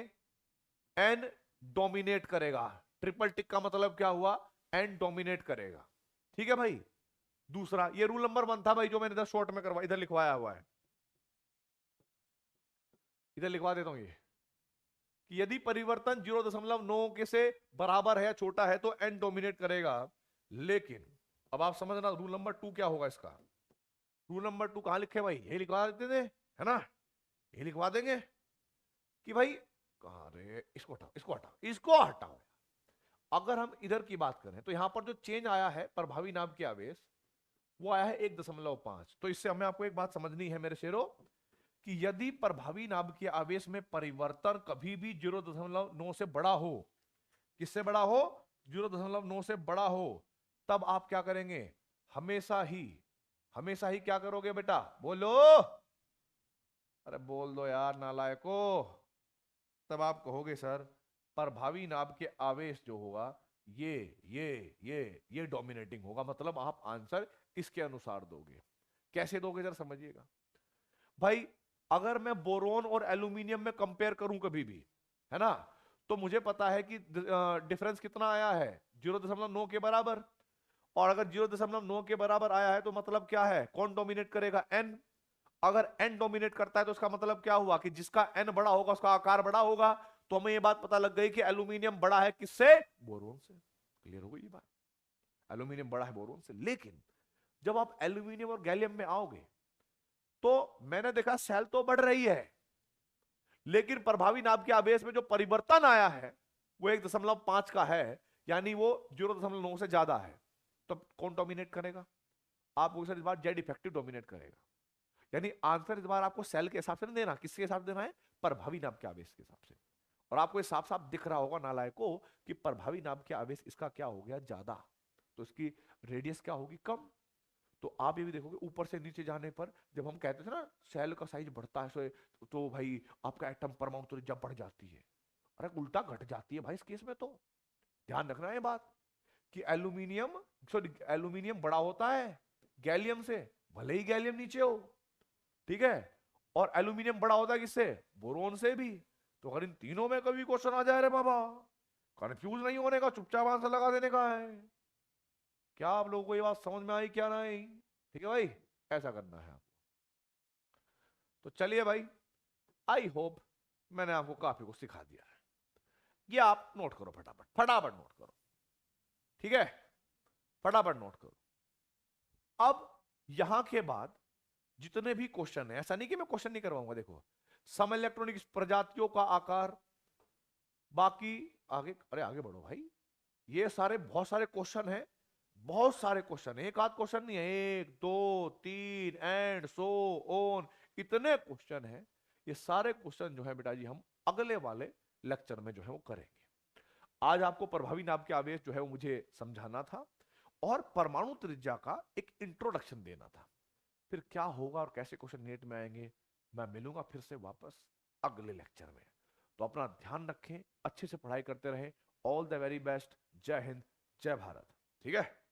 एन डोमिनेट करेगा। ट्रिपल टिक का मतलब क्या हुआ, एन डोमिनेट करेगा। ठीक है भाई, दूसरा ये रूल नंबर 1 था भाई, जो मैंने इधर शॉर्ट में करवा, इधर लिखवाया हुआ है, इधर लिखवा देता हूं ये, कि यदि परिवर्तन 0.9 के से बराबर है या छोटा है तो एन डोमिनेट करेगा। लेकिन अब आप समझना रूल नंबर 2 क्या होगा इसका। रूल नंबर 2 कहां लिखे भाई, ये लिखवा देते थे, है ना, ये लिखवा देंगे कि भाई कहां रे, इसको हटाओ, इसको हटाओ, इसको हटाओ। अगर हम इधर की बात करें तो यहां पर जो चेंज आया है प्रभावी नाभ के आवेश, वो आया है 1.5। तो इससे हमें आपको एक बात समझनी है मेरे शेरों, कि यदि प्रभावी नाभ के आवेश में परिवर्तन कभी भी 0.9 से बड़ा हो, किससे बड़ा हो, 0.9 से बड़ा हो, तब आप क्या करेंगे, हमेशा ही क्या करोगे बेटा, बोलो, अरे बोल दो यार नालायको। तब आप कहोगे सर प्रभावी नाभ के आवेश जो होगा ये डोमिनेटिंग होगा, मतलब आप आंसर इसके अनुसार दोगे। कैसे दोगे जरा समझिएगा भाई। अगर मैं बोरोन और एल्यूमिनियम में कंपेयर करूं कभी भी, है ना, तो मुझे पता है कि डिफरेंस कितना आया है, 0.9 के बराबर। और अगर 0.9 के बराबर आया है तो मतलब क्या है, कौन डोमिनेट करेगा, एन। अगर एन डोमिनेट करता है तो इसका मतलब क्या हुआ कि जिसका एन बड़ा होगा उसका आकार बड़ा होगा। तो हमें यह बात पता लग गई कि एल्यूमिनियम बड़ा है किससे, बोरोन से। क्लियर हो गई ये बात, एल्यूमिनियम बड़ा है बोरोन से। लेकिन जब आप एल्यूमिनियम और गैलियम में आओगे तो मैंने देखा सेल तो बढ़ रही है, लेकिन प्रभावी नाभ के आवेश में जो परिवर्तन आया है वो 1.5 का है, यानी वो 0.9 से ज्यादा है। तो कौन डोमिनेट करेगा? आपको सर इस बार जेड इफेक्टिव डोमिनेट करेगा। यानी आंसर इस बार आपको सेल के हिसाब से नहीं देना, किसके हिसाब से देना है? प्रभावी नाभ के आवेश के हिसाब से। और आपको साफ साफ दिख रहा होगा नालायक को कि प्रभावी नाभ के आवेश इसका क्या हो गया? ज्यादा, तो इसकी रेडियस क्या होगी? कम। तो आप ये भी देखोगे ऊपर से नीचे जाने पर जब हम कहते थे ना सेल का साइज बढ़ता है तो भाई आपका एटम परमाणु त्रिज्या बढ़ जाती है। अरे उल्टा घट जाती है भाई इस केस में। तो ध्यान रखना है बात कि एल्यूमिनियम बड़ा होता है गैलियम से, भले ही गैलियम नीचे हो, ठीक है। और एल्यूमिनियम बड़ा होता है किससे? बोरोन से भी। तो अगर इन तीनों में कभी क्वेश्चन आ जाए रे बाबा, कंफ्यूज नहीं होने का, चुपचाप आंसर लगा देने का है। क्या आप लोगों को ये बात समझ में आई क्या? नहीं? ठीक है भाई, ऐसा करना है आपको। तो चलिए भाई, आई होप मैंने आपको काफी कुछ सिखा दिया है। ये आप नोट करो, फटाफट फटाफट नोट करो, ठीक है? फटाफट नोट करो। अब यहां के बाद जितने भी क्वेश्चन है, ऐसा नहीं कि मैं क्वेश्चन नहीं करवाऊंगा, देखो सम इलेक्ट्रॉनिक प्रजातियों का आकार, बाकी आगे, अरे आगे बढ़ो भाई, ये सारे बहुत सारे क्वेश्चन है, बहुत सारे क्वेश्चन है, एक आध क्वेश्चन नहीं है, 1 2 3 एंड सो ऑन, इतने क्वेश्चन है। ये सारे क्वेश्चन जो है बेटा जी हम अगले वाले लेक्चर में जो है वो करेंगे। आज आपको प्रभावी नाभ के आवेश जो है वो मुझे समझाना था और परमाणु त्रिज्या का एक इंट्रोडक्शन देना था। फिर क्या होगा और कैसे क्वेश्चन नेट में आएंगे, मैं मिलूंगा फिर से वापस अगले लेक्चर में। तो अपना ध्यान रखें, अच्छे से पढ़ाई करते रहें। All the very best. जय हिंद, जय भारत। ठीक है।